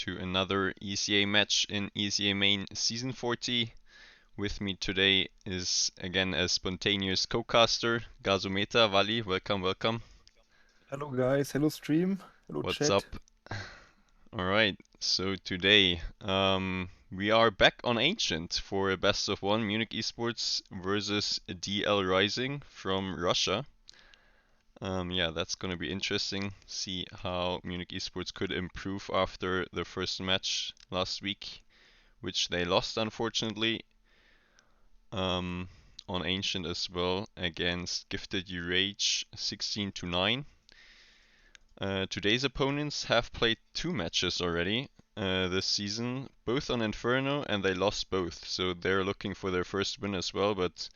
to another ESEA match in ESEA Main Season 40. With me today is again a spontaneous co-caster, Gazumeta. Vali, welcome, welcome. Hello guys, hello stream, hello What's chat. up? Alright, so today we are back on Ancient for a best of one Munich eSports versus DL Rising from Russia. Yeah, that's going to be interesting. See how Munich eSports could improve after the first match last week, which they lost unfortunately. On Ancient as well against Gifted Urage 16 to 9. Today's opponents have played two matches already this season, both on Inferno, and they lost both. So they're looking for their first win as well, but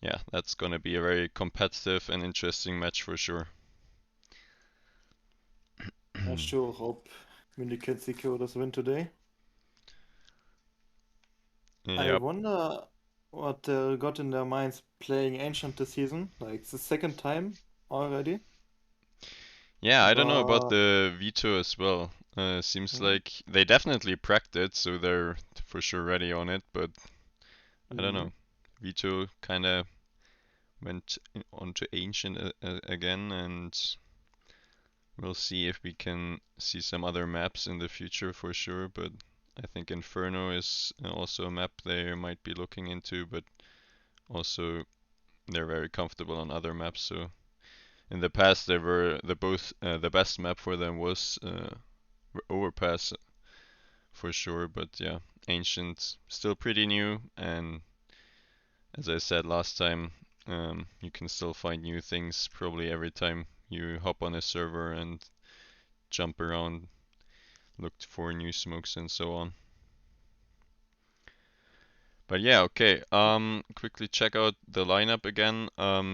yeah, that's gonna be a very competitive and interesting match for sure. I sure hope Munich can secure this win today. I Yep. wonder what they got in their minds playing Ancient this season. Like it's the second time already. Yeah, I don't know about But the veto as well. Seems mm, like they definitely practiced, so they're for sure ready on it, but I don't mm, know. Veto kind of went onto Ancient again, and we'll see if we can see some other maps in the future for sure. But I think Inferno is also a map they might be looking into, but also they're very comfortable on other maps. So in the past, they were the best map for them was Overpass for sure. But yeah, Ancient still pretty new, and as I said last time, you can still find new things probably every time you hop on a server and jump around, look for new smokes and so on. But yeah, okay. Quickly check out the lineup again.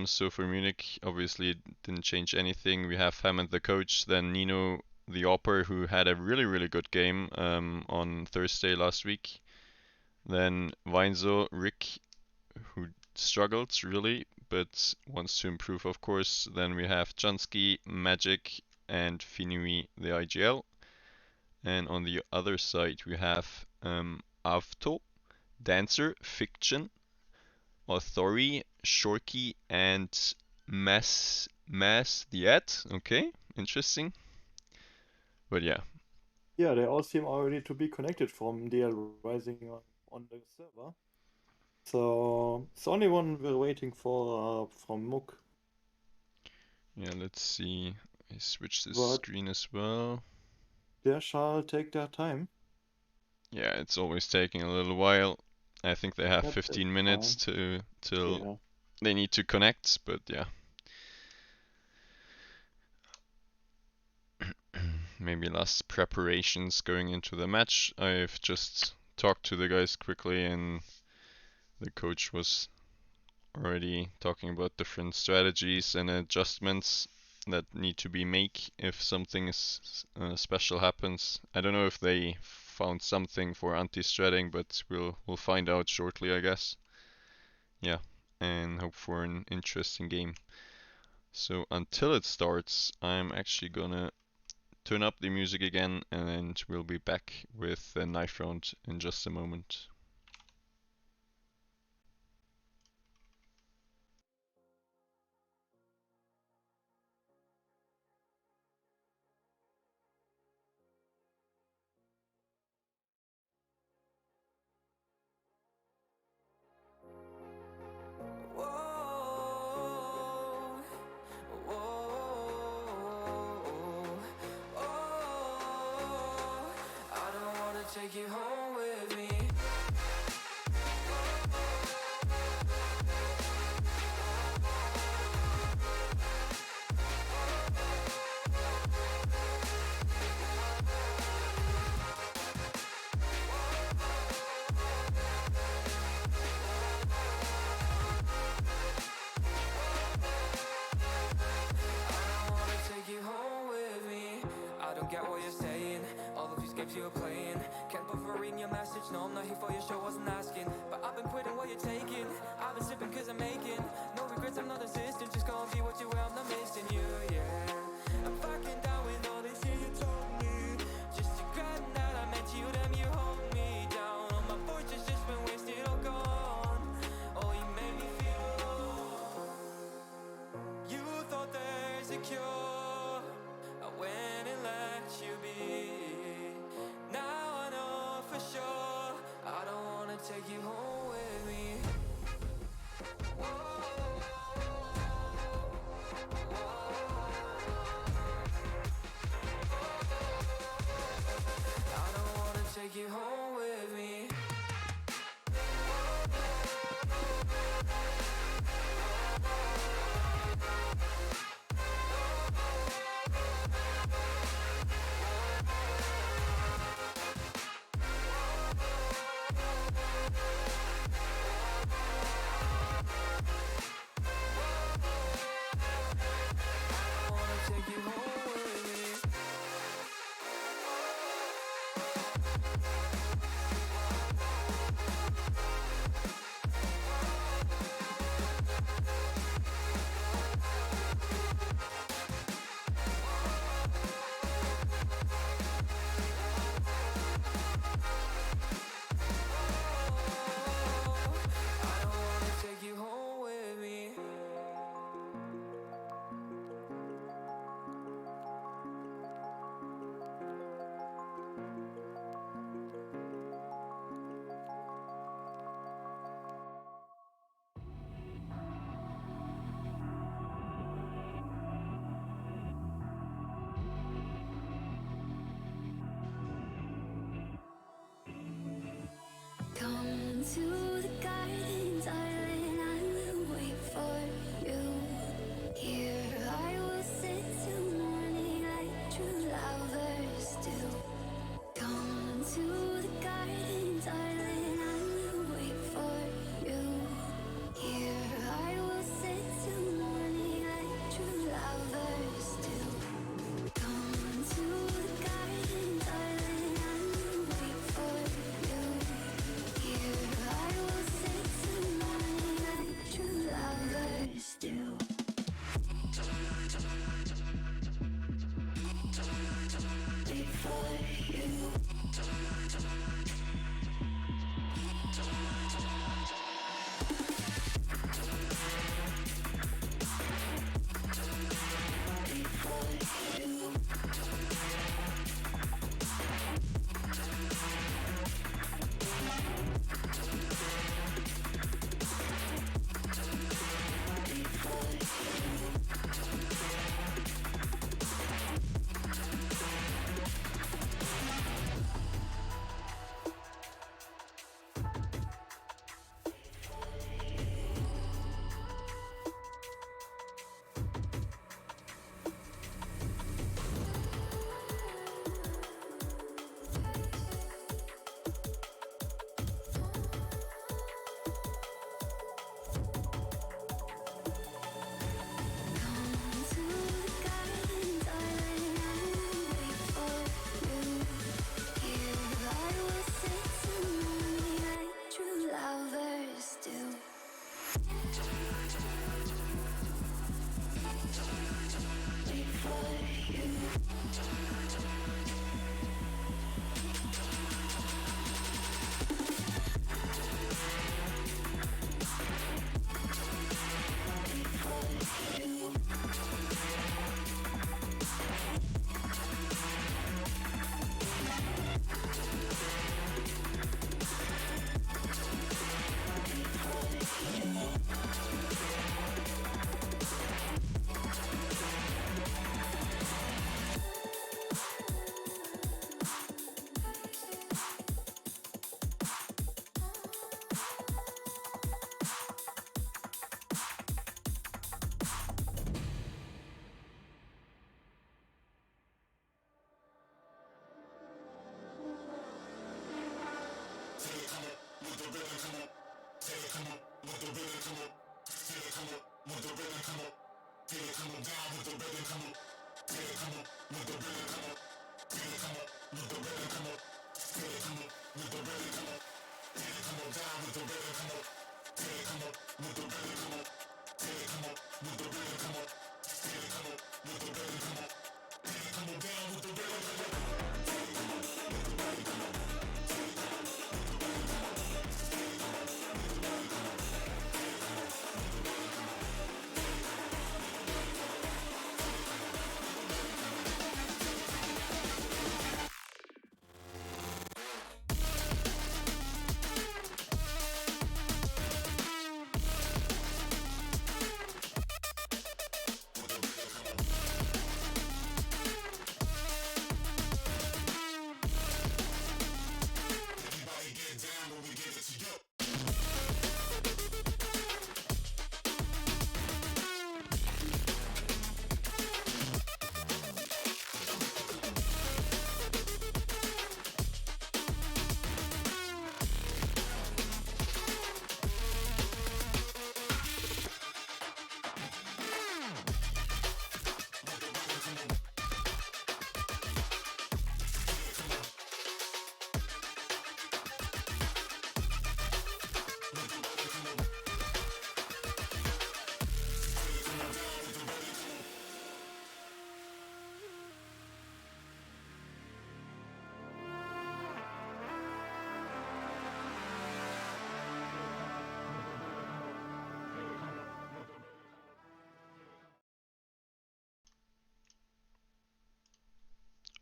So for Munich, obviously didn't change anything. We have Hammond the coach, then Nino the Opper, who had a really good game on Thursday last week. Then Weinzo, Rick, who struggled really, but wants to improve, of course. Then we have Chansky, Magic, and Finui the IGL. And on the other side, we have Avto, Dancer, Fiction, Authority, Shorky, and Mass the Ad. Okay, interesting. But yeah, yeah, they all seem already to be connected from DL Rising on the server. So it's the only one we're waiting for from Mook. yeah. Let's see. I switch the But screen as well. they shall take their time. Yeah, it's always taking a little while. I think they have That's 15 minutes fine. to till Yeah. they need to connect. But yeah, maybe last preparations going into the match. I've just talked to the guys quickly, and the coach was already talking about different strategies and adjustments that need to be made if something special happens. I don't know if they found something for anti-stratting, but we'll find out shortly, I guess. Yeah, and hope for an interesting game. So until it starts, I'm actually gonna turn up the music again, and we'll be back with the knife round in just a moment. Take you home with me. Get what you're saying, all of these games you're playing. Can't bother reading your message, no I'm not here for your show, wasn't asking. But I've been quitting what you're taking, I've been sipping cause I'm making. No regrets, I'm not assistant, just gonna be what you are, I'm not missing you, yeah. I'm fucking down with all this shit you told me, just to grab that I'm Come to the garden, darling, I will wait for you. Here I will sit till morning like true lovers do. Come to the garden, darling, I will wait for you. Here I will sit till morning like true lovers do. Come to the garden, darling, I will wait for you. Here I will sit till morning like true lovers do. Wait for you.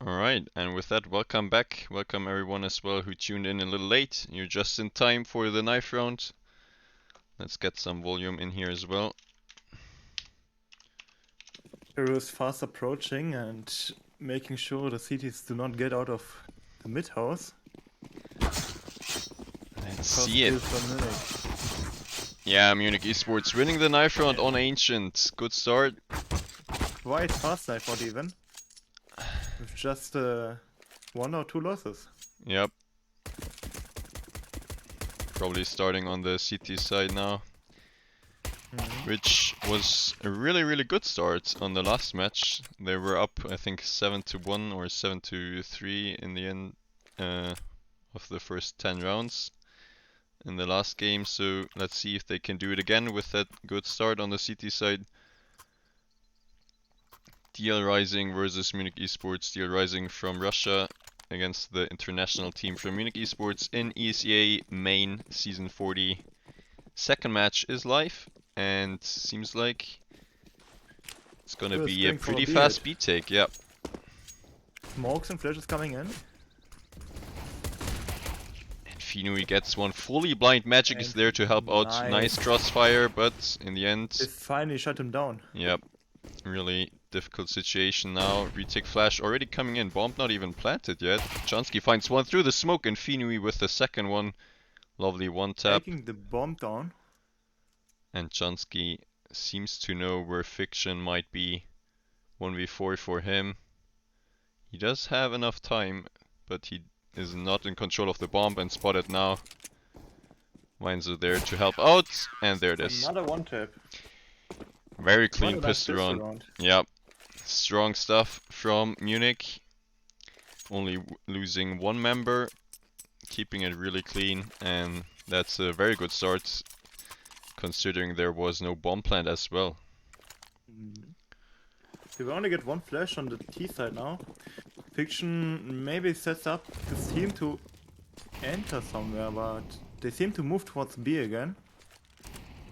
Alright, and with that, welcome back. Welcome everyone as well who tuned in a little late. You're just in time for the knife round. Let's get some volume in here as well. Hero is fast approaching and making sure the cities do not get out of the mid house. Let's See it. From Munich. Yeah, Munich eSports winning the knife round on Ancient. Good start. Quite fast, I thought even. With just 1 or 2 losses. Yep. Probably starting on the CT side now. Which was a really good start on the last match. They were up, I think, 7-1 or 7-3 in the end of the first 10 rounds in the last game. So let's see if they can do it again with that good start on the CT side. DL Rising versus Munich eSports. DL Rising from Russia against the international team from Munich eSports in ESEA main season 40. Second match is live. And seems like it's gonna be a pretty fast beat take, yep. Smokes and flashes coming in. And Finui gets one fully blind. Magic And is there to help out. Nice crossfire, but in the end, they finally shut him down. yep. Really difficult situation now. Retake flash already coming in. Bomb not even planted yet. Chansky finds one through the smoke, and Finui with the second one. Lovely one tap. Taking the bomb down. And Chansky seems to know where Fiction might be. 1v4 for him. He does have enough time, but he is not in control of the bomb and spotted now. Weinzo there to help out, and there it is. Another one tap. Very clean pistol round. Yep. Strong stuff from Munich. Only losing one member, keeping it really clean, and that's a very good start. Considering there was no bomb plant as well. They will only get one flash on the T side now. Fiction maybe sets up this team to enter somewhere, but they seem to move towards B again.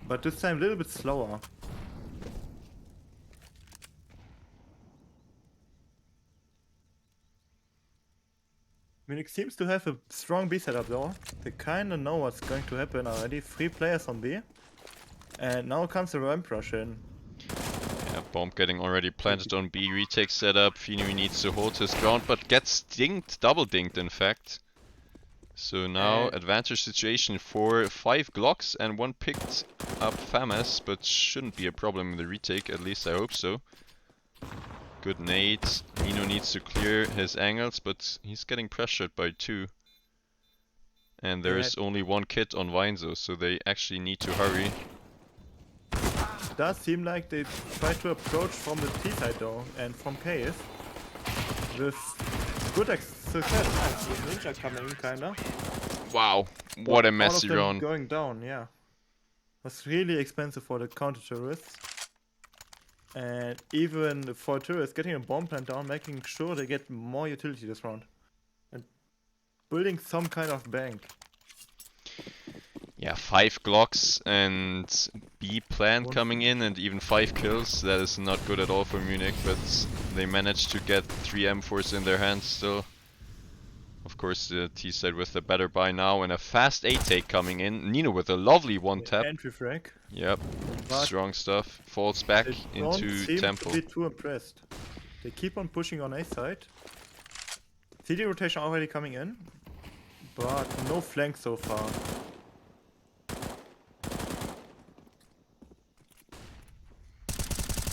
But this time a little bit slower. Munich seems to have a strong B setup though. They kinda know what's going to happen already. 3 players on B. And now comes the ramp rush in. Yeah, bomb getting already planted on B. Retake setup. Finui needs to hold his ground, but gets dinged, double dinged in fact. So now advantage situation for 5 Glocks and 1 picked up FAMAS, but shouldn't be a problem in the retake, at least I hope so. Good nade. Nino needs to clear his angles, but he's getting pressured by 2. And there's only 1 kit on Weinzo, so they actually need to hurry. Does seem like they try to approach from the T side though, and from cave. With good success. Ninja coming in, kinda. Wow, what a All messy of them round. going down, yeah. Was really expensive for the counter terrorists. And even for terrorists, getting a bomb plant down, making sure they get more utility this round. And building some kind of bank. Yeah, 5 Glocks and B plant coming in and even 5 kills. That is not good at all for Munich, but they managed to get 3 M4s in their hands still. Of course, the T side with a better buy now and a fast A take coming in. Nino with a lovely one tap. Entry frag. Yep, But strong stuff. Falls back they into don't seem temple. to be too impressed. They keep on pushing on A side. CD rotation already coming in, but no flank so far.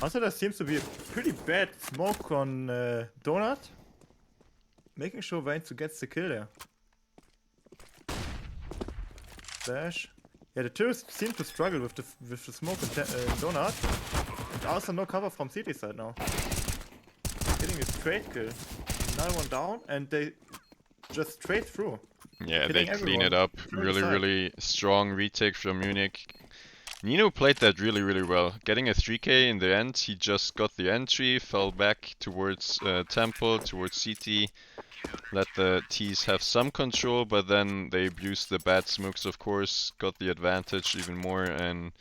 Also, there seems to be a pretty bad smoke on Donut. Making sure Weinzu gets the kill there. Dash. Yeah, the tourists seem to struggle with the smoke and Donut. And also no cover from city side now. Getting a straight kill. Another one down, and they just straight through. Yeah, Killing they clean it everyone up. from the Really, side. really strong retake from Munich. Nino played that really well. Getting a 3k in the end, he just got the entry, fell back towards Temple, towards CT. Let the T's have some control, but then they abused the bad smokes, of course, got the advantage even more and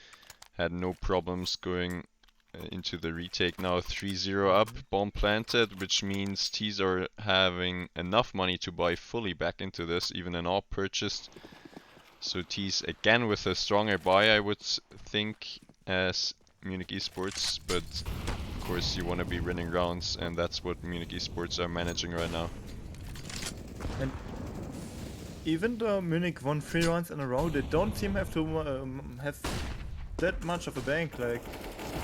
had no problems going into the retake. Now 3-0 up, bomb planted, which means T's are having enough money to buy fully back into this, even an AWP purchased. So T's again with a stronger buy, I would think, as Munich eSports, but of course you want to be winning rounds, and that's what Munich eSports are managing right now. And even though Munich won 3 rounds in a row, they don't seem have to have that much of a bank. Like,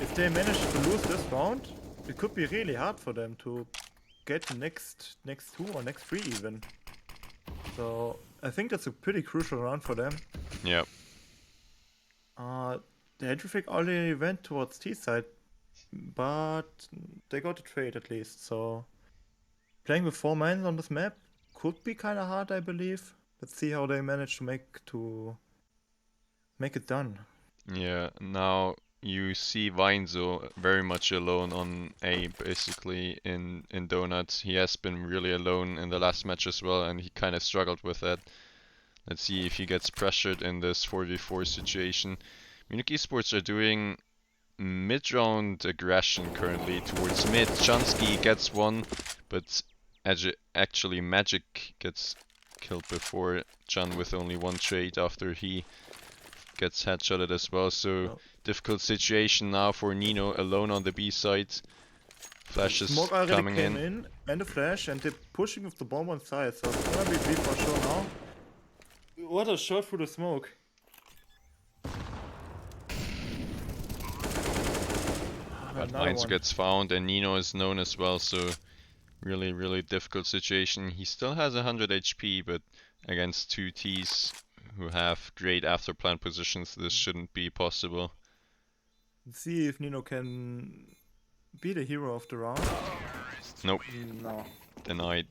if they manage to lose this round, it could be really hard for them to get the next 2 or next 3 even. So I think that's a pretty crucial round for them. Yep. The entry fig already went towards T side, but they got a trade at least. So playing with 4 mines on this map could be kind of hard, I believe. Let's see how they manage to make it done. Yeah, now you see Weinzel very much alone on A, basically in Donuts. He has been really alone in the last match as well, and he kind of struggled with that. Let's see if he gets pressured in this 4v4 situation. Munich eSports are doing mid-round aggression currently towards mid. Chansky gets one, but actually Magic gets killed before Chan with only 1 trade after he gets headshotted as well. So difficult situation now for Nino alone on the B side. Flash is Smoke already coming came in. and a flash, and they're pushing with the bomb on side, so it's gonna be B for sure now. What a shot through the smoke. But Another Mainz one. gets found and Nino is known as well, so really difficult situation. He still has 100 HP, but against 2 Ts who have great after plant positions, this shouldn't be possible. Let's see if Nino can be the hero of the round. Nope, No. denied.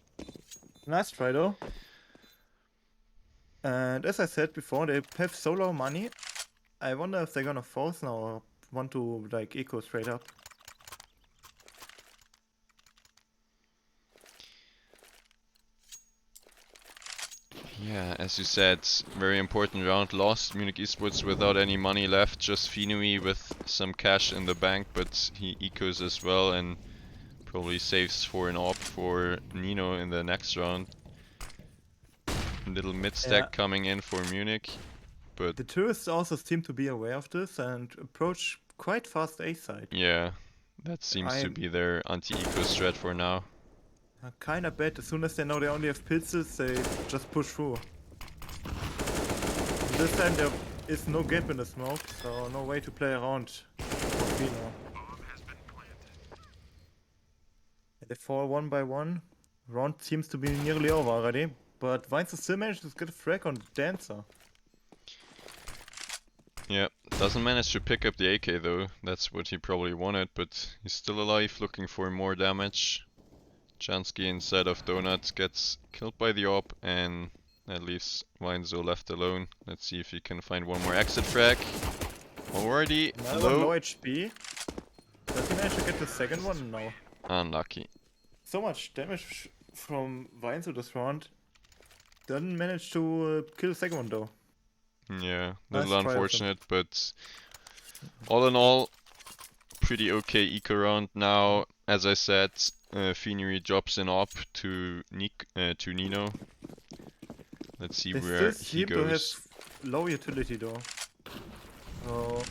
Nice try though. And as I said before, they have so low money. I wonder if they're gonna force now or want to like eco straight up. Yeah, as you said, very important round. Lost Munich eSports without any money left, just Finui with some cash in the bank, but he ecos as well and probably saves for an AWP for Nino in the next round. Little mid stack coming in for Munich, but The tourists also seem to be aware of this and approach quite fast A side. yeah, that seems to be their anti-eco strat for now. I kinda bet as soon as they know they only have pizzas, they just push through. This time there is no gap in the smoke, so no way to play around. They fall 1 by 1. Round seems to be nearly over already, but Vines still managed to get a frag on Dancer. Yeah, doesn't manage to pick up the AK though, that's what he probably wanted, but he's still alive, looking for more damage. Chansky inside of Donut gets killed by the AWP, and that leaves Weinzel left alone. Let's see if he can find one more exit frag. Already Another low. low HP. Does he manage to get the second one? No. Unlucky. So much damage from Weinzel this round. Doesn't manage to kill the second one though. Yeah, Nice little try of him. unfortunate, but all in all, pretty okay eco round. Now, as I said, Finui drops an AWP to Nino. Let's see They where still he seem to have goes. low utility though. So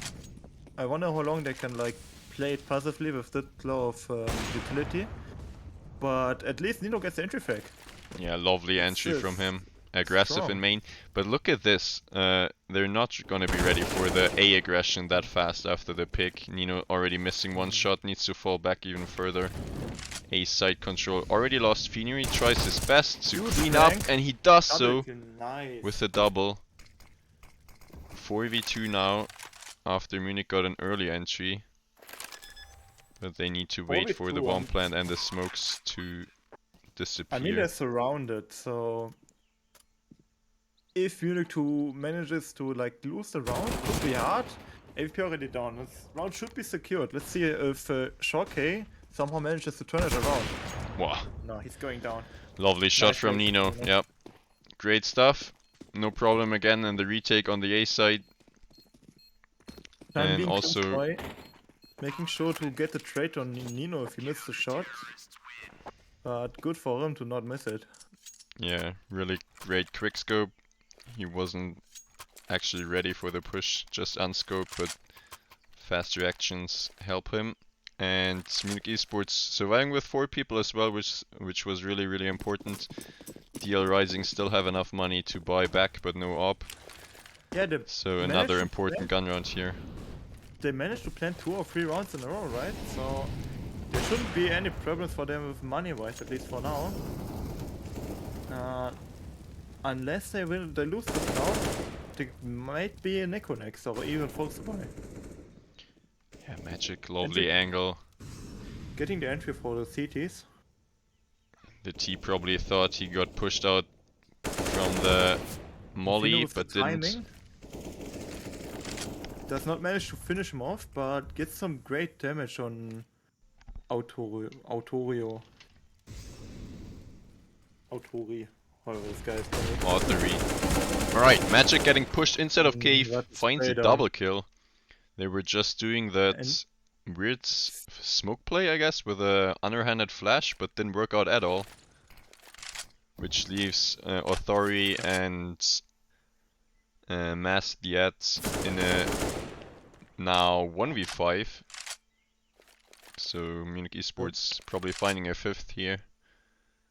I wonder how long they can like play it passively with that low of utility. But at least Nino gets the entry frag. Yeah, lovely entry This from is him. Aggressive strong. in main. But look at this. They're not going to be ready for the A aggression that fast after the pick. Nino already missing 1 shot, needs to fall back even further. A side control. Already lost Finui, tries his best to Huge clean up, flank. and he does Double so kill, nice. with a double. 4v2 now, after Munich got an early entry. But they need to wait for the 4v2 bomb on- plant and the smokes to disappear. I mean they're surrounded, so if Munich 2 manages to like lose the round, it could be hard. AVP already down. This round should be secured. Let's see if Shockey somehow manages to turn it around. Wow. No, he's going down. Lovely shot Nice from race, Nino. Nino. Yep. Great stuff. No problem again in the retake on the A side. Time And being also- close by, making sure to get the trade on Nino if he missed the shot. But good for him to not miss it. Yeah, really great quick scope. He wasn't actually ready for the push, just unscoped, but fast reactions help him. And Munich eSports surviving with 4 people as well, which was really important. DL Rising still have enough money to buy back, but no op. Yeah, So managed another to important gun round here. they managed to plan 2 or 3 rounds in a row, right? So there shouldn't be any problems for them with money-wise, at least for now. Unless they lose this round, there might be a Neko next or even Fox by. Yeah, Magic, lovely angle. Getting the entry for the CTs. The T probably thought he got pushed out from the molly, with but the didn't. timing. Does not manage to finish him off, but gets some great damage on Autorio. Autori. However this guy is called. Authority. Alright, Magic getting pushed inside of cave, That's finds a straight double on. kill. They were just doing that weird smoke play, I guess, with a underhanded flash, but didn't work out at all. Which leaves Authority and Mass Diet in a now 1v5. So Munich eSports probably finding a 5th here.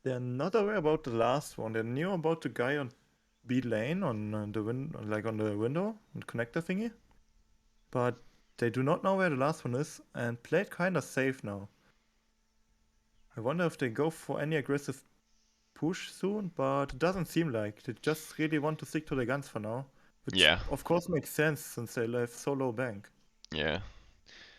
They're not aware about the last one. They knew about the guy on B lane on the on the window, on the connector thingy. But they do not know where the last one is and played kinda safe now. I wonder if they go for any aggressive push soon, but it doesn't seem like. They just really want to stick to the guns for now. Which Yeah. of course makes sense since they left so low bank. Yeah.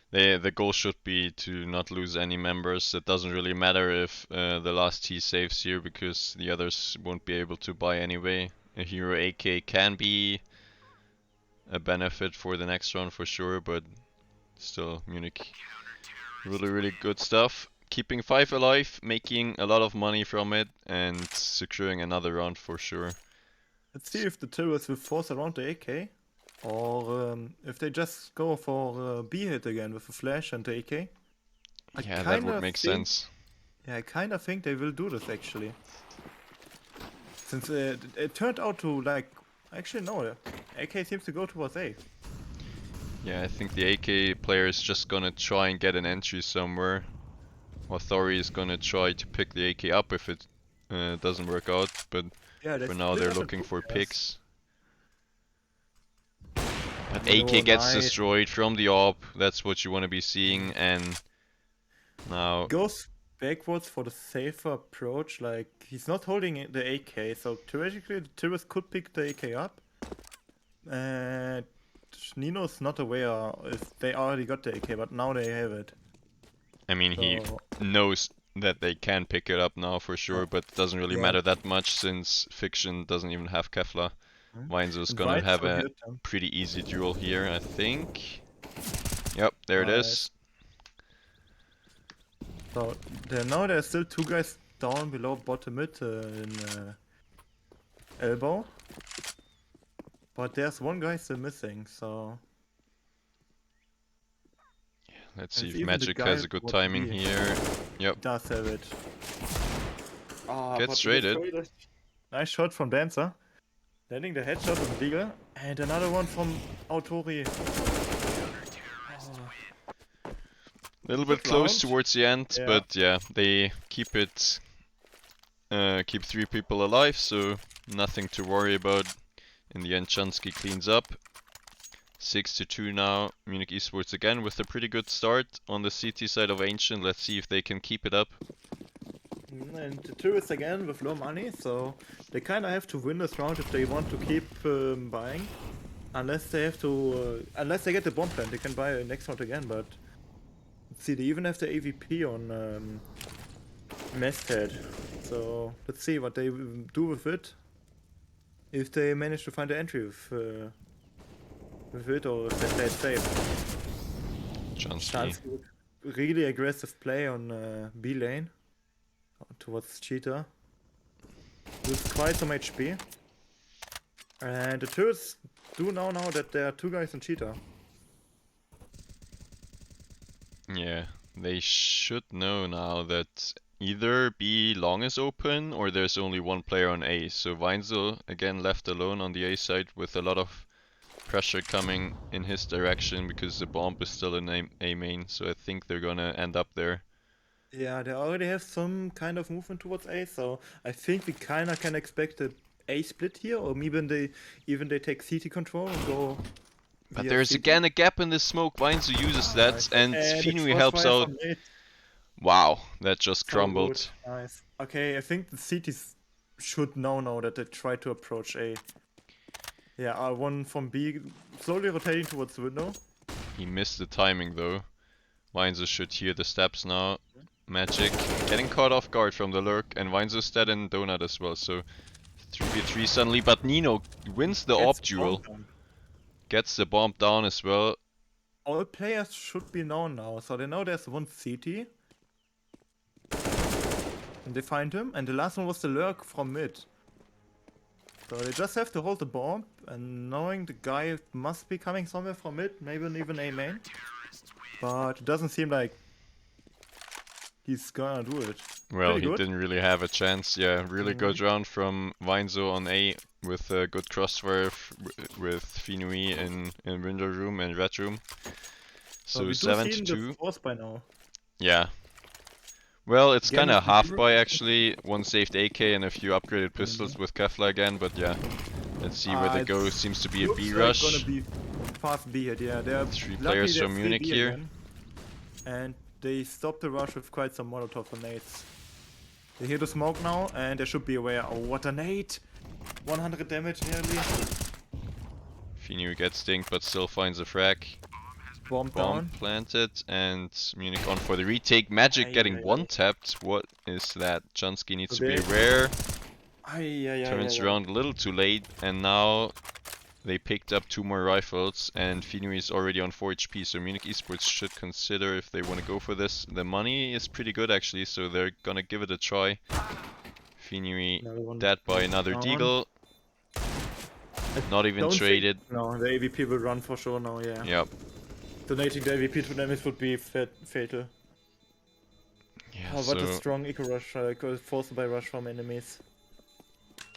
The goal should be to not lose any members. It doesn't really matter if the last T saves here, because the others won't be able to buy anyway. A hero AK can be a benefit for the next round for sure, but still Munich really good stuff. Keeping 5 alive, making a lot of money from it, and securing another round for sure. Let's see if the terrorists will force around the AK, or if they just go for B hit again with the flash and the AK. Yeah, that would make sense. Yeah, I kinda think they will do this actually. Since it turned out to like... Actually no, AK seems to go towards A. Yeah, I think the AK player is just gonna try and get an entry somewhere. Authority is gonna try to pick the AK up if it doesn't work out, but Yeah, for now they're looking for picks. But No, AK gets nice. destroyed from the AWP, that's what you want to be seeing, and now... Goes backwards for the safer approach, like he's not holding the AK, so theoretically the terrorist could pick the AK up. And Nino's not aware if they already got the AK, but now they have it. I mean, he knows that they can pick it up now for sure, but it doesn't really matter that much since Fiction doesn't even have Kefla. Weinzel's gonna have a pretty easy duel here, I think. Yep, there it is. So now there's still 2 guys down below bottom mid in elbow. But there's 1 guy still missing, so... Let's see if Magic has a good timing here. Yep. Does have it. Gets traded. Nice shot from Dancer. Landing the headshot on Deagle. And another one from Autori. A little bit close towards the end, but yeah, they keep it, keep 3 people alive, so nothing to worry about. In the end, Chansky cleans up. 6-2 now. Munich eSports again with a pretty good start on the CT side of Ancient. Let's see if they can keep it up. And the tourists again with low money, so they kind of have to win this round if they want to keep buying. Unless they have to, unless they get the bomb plant, they can buy next round again. But let's see, they even have the AVP on Masthead. So let's see what they do with it. If they manage to find the entry with it, or if they play it safe. Chansky. Really aggressive play on B lane towards Cheetah with quite some HP. And the turrets do now know that there are 2 guys in Cheetah. Yeah, they should know now that either B long is open or there's only 1 player on A. So Weinzel again left alone on the A side with a lot of pressure coming in his direction because the bomb is still in A main, so I think they're gonna end up there. Yeah, they already have some kind of movement towards A, so I think we kinda can expect a A split here, or even they take CT control and go But via there's CT. again a gap in the smoke. Weinzu uses that, Nice. and And the Finui helps crossfire out. from mid. Wow, that just So good. crumbled. Nice. Okay, I think the CTs should know that they try to approach A. Yeah, R1 from B, slowly rotating towards the window. He missed the timing though. Weinzu should hear the steps now. Magic getting caught off guard from the lurk, and Weinzu's dead in Donut as well, so 3v3 suddenly, but Nino wins the Gets AWP the bomb duel. down. Gets the bomb down as well. All players should be known now, so they know there's one CT. And they find him, and the last one was the lurk from mid. So they just have to hold the bomb, and knowing the guy must be coming somewhere from mid, maybe even A main. But it doesn't seem like he's gonna do it. Well, Pretty he good. didn't really have a chance. Yeah, really good round from Weinzo on A with a good crossfire with Finui in window room and red room. So So we do 7 see to the 2. force by now. Yeah. Well, it's Again, kind of it's half zero. buy actually. One saved AK and a few upgraded pistols with Kefla again, but yeah. Let's see where they go. It Seems to be a looks B like rush. gonna be fast B hit, yeah. They're Three luckily players they're from 3 Munich B here. again. And they stopped the rush with quite some Molotov grenades. They hear the smoke now, and they should be aware. Oh, what a nade! 100 damage nearly. Finui gets dinked but still finds a frag. Bomb Bomb down. planted and Munich on for the retake. Magic Aye, getting aye, one aye. tapped. What is that? Junsky needs So to be they- aware. Aye, aye, aye, Turns aye, aye. around a little too late, and now they picked up 2 more rifles, and Finui is already on 4 HP, so Munich eSports should consider if they want to go for this. The money is pretty good actually, so they're gonna give it a try. Finui Another one dead by another down. deagle. Not even Don't think- traded. No, the AVP will run for sure now, yeah. Yep. Donating the AVP to them would be fatal. Yeah, Oh, what a so strong eco rush, forced by rush from enemies.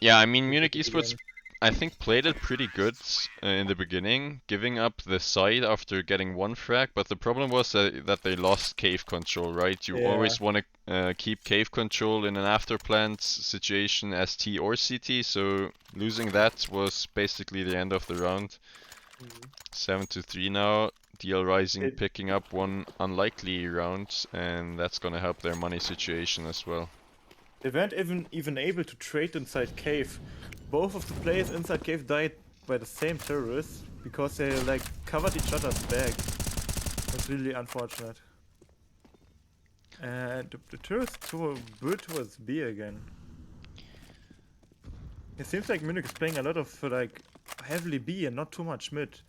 yeah, I mean Munich Pretty eSports game. I think played it pretty good in the beginning, giving up the side after getting 1 frag, but the problem was that they lost cave control, right? You Yeah. always want to keep cave control in an afterplant situation as T or CT, so losing that was basically the end of the round. 7 to 3 now. DL Rising picking up one unlikely round, and that's gonna help their money situation as well. They weren't even able to trade inside cave. Both of the players inside cave died by the same terrorists because they like covered each other's back. That's really unfortunate. And the terrorists were built towards B again. It seems like Munich is playing a lot of like heavily B and not too much mid.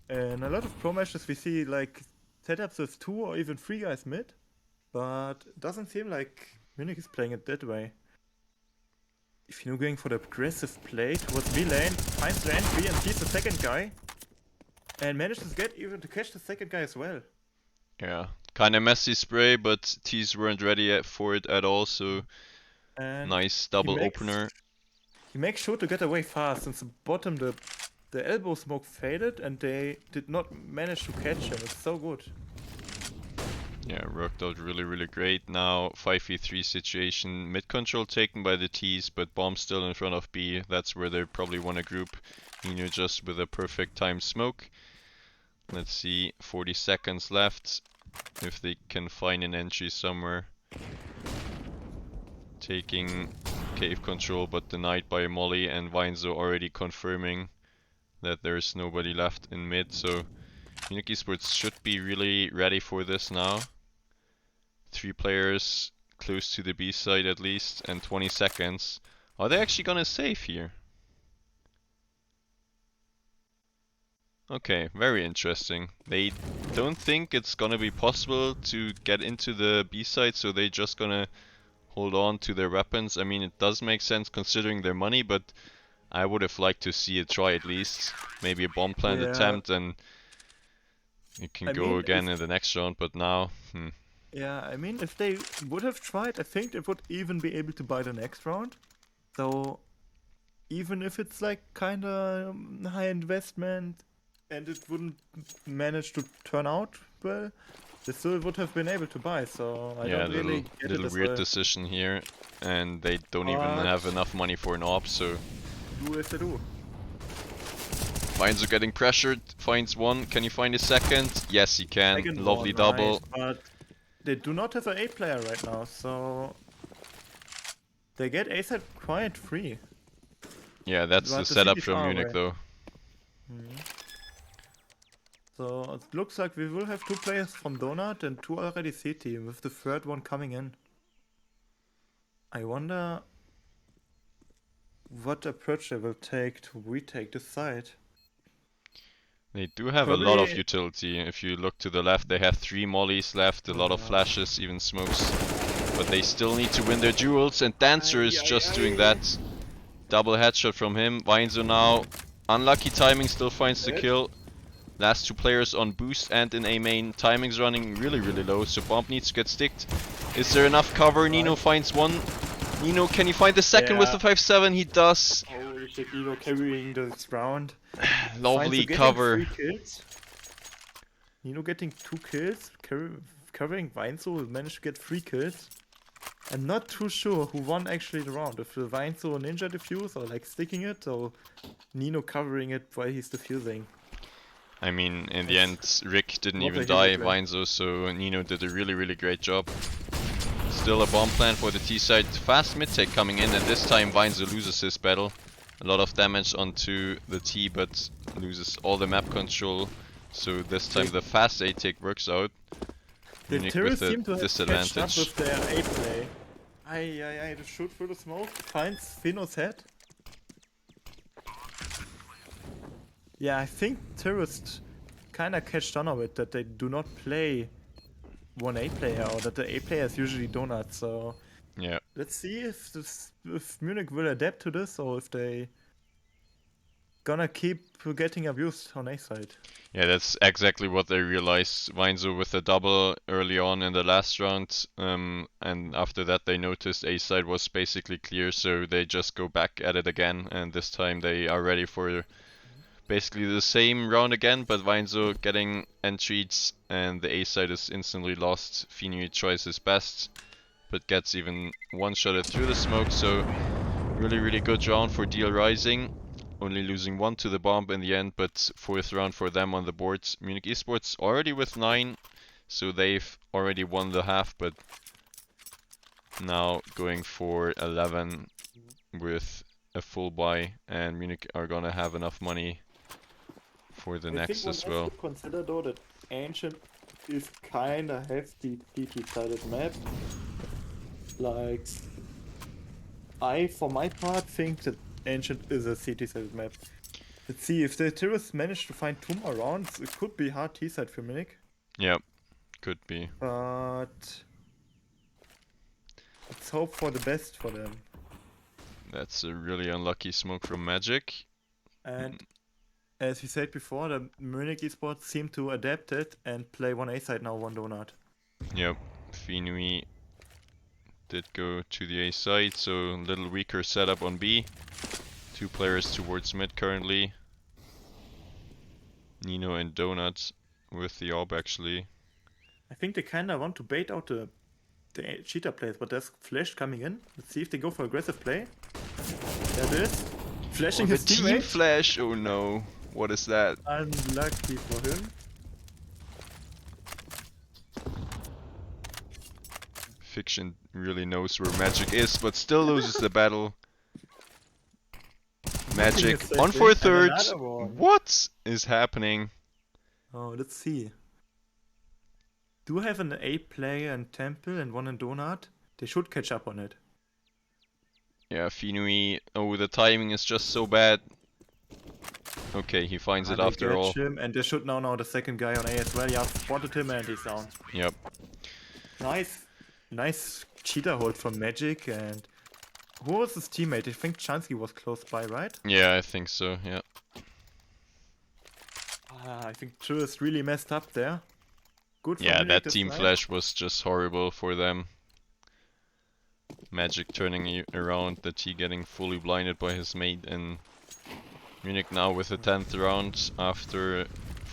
And a lot of pro matches we see like setups with 2 or even 3 guys mid, but it doesn't seem like Munich is playing it that way. If you're going for the aggressive play towards B lane, finds the entry and sees the second guy, and manages to catch the second guy as well. Yeah, kinda messy spray, but T's weren't ready for it at all, so And nice double he makes- opener. He makes sure to get away fast, since the bottom the elbow smoke faded and they did not manage to catch him. It's so good. Yeah, worked out really great. Now 5v3 situation, mid control taken by the T's, but bomb still in front of B. That's where they probably want to group. Nino just with a perfect time smoke. Let's see, 40 seconds left. If they can find an entry somewhere. Taking cave control, but denied by Molly, and Weinzo already confirming that there's nobody left in mid, so Munich eSports should be really ready for this now. 3 players close to the B side at least, and 20 seconds. Are they actually gonna save here? Okay, very interesting. They don't think it's gonna be possible to get into the B side, so they're just gonna hold on to their weapons. I mean, it does make sense considering their money, but I would have liked to see it try at least. Maybe a bomb plant attempt, and you can go again in the next round, but now, Yeah, I mean, if they would have tried, I think they would even be able to buy the next round. So, even if it's like kinda high investment and it wouldn't manage to turn out well, they still would have been able to buy, so I Yeah, don't really get it little as weird well. decision here, and they don't even But- have enough money for an op, so Do as they do. Vines are getting pressured, finds one, can he find a second? Yes he can, Second lovely one, double. nice, but they do not have an A player right now, so they get A side quite free. Yeah, that's But the the setup city's from far Munich away. though. So it looks like we will have 2 players from Donut and 2 already CT, with the third one coming in. I wonder what approach they will take to retake this side. They do have a lot of Probably- utility. If you look to the left, they have 3 mollies left, a lot of flashes, even smokes. But they still need to win their duels, and Dancer is just doing that. Double headshot from him. Weinzo now, unlucky timing, still finds the kill. Last 2 players on boost and in A main. Timing's running really low, so bomb needs to get sticked. Is there enough cover? Nino finds one. Nino, can he find the second with the 5-7? He does. Holy shit, Nino carrying this round. Lovely Getting cover. 3 kills. Nino getting 2 kills, covering Weinzo managed to get 3 kills. I'm not too sure who won actually the round, if the Weinzo ninja defuse or like sticking it, or Nino covering it while he's defusing. I mean, in the end, Rick didn't Not even a die, hero play. Weinzo, so Nino did a really great job. Still a bomb plan for the T side. Fast mid take coming in, and this time Weinzo loses his battle. A lot of damage onto the T, but loses all the map control. So this time the fast A take works out. The Munich terrorists with a seem to have catched up disadvantage. with their A play. I to shoot through the smoke, finds Fino's head. Yeah, I think terrorists kinda catched on of it, that they do not play one A player, or that the A player is usually Donut, so Yeah. let's see if Munich will adapt to this, or if they gonna keep getting abused on A side. Yeah, that's exactly what they realized. Weinzo with a double early on in the last round, and after that they noticed A side was basically clear, so they just go back at it again, and this time they are ready for basically the same round again, but Weinzo getting entries, and the A side is instantly lost. Finui tries his best, but gets even one-shotted through the smoke, so really good round for DL Rising. Only losing 1 to the bomb in the end, but 4th round for them on the board. Munich eSports already with 9, so they've already won the half, but now going for 11 with a full buy, and Munich are gonna have enough money for the next as well. I think one has to consider though that Ancient is kinda hefty TT-sided map. Like, I, for my part, think that Ancient is a CT-sided map. Let's see, if the terrorists manage to find 2 more rounds, it could be hard T-side for Munich. Yep, could be. But let's hope for the best for them. That's a really unlucky smoke from Magic. And as we said before, the Munich eSports seem to adapt it and play one A side now, one Donut. Yep, Finui did go to the A side, so a little weaker setup on B. 2 players towards mid currently. Nino and Donut with the AWP actually. I think they kinda want to bait out the cheater plays, but there's Flash coming in. Let's see if they go for aggressive play. There it is. Flashing The his team teammate. flash, oh no. What is that? Unlucky for him. Fiction really knows where Magic is, but still loses the battle. Magic Second, on for a and third. another one. What is happening? Oh, let's see. Do have an A player in Temple and one in Donut. They should catch up on it. Yeah, Finui. Oh, the timing is just so bad. Okay, he finds it They after all. catch him, and they should now the second guy on A as well. Yeah, spotted him and he's down. Yep. Nice cheater hold from Magic. And who was his teammate? I think Chansky was close by, right? Yeah, I think so, yeah. I think Tourist really messed up there. Good for Yeah, Munich that this team night. flash was just horrible for them. Magic turning around, the T getting fully blinded by his mate, and Munich now with the 10th round after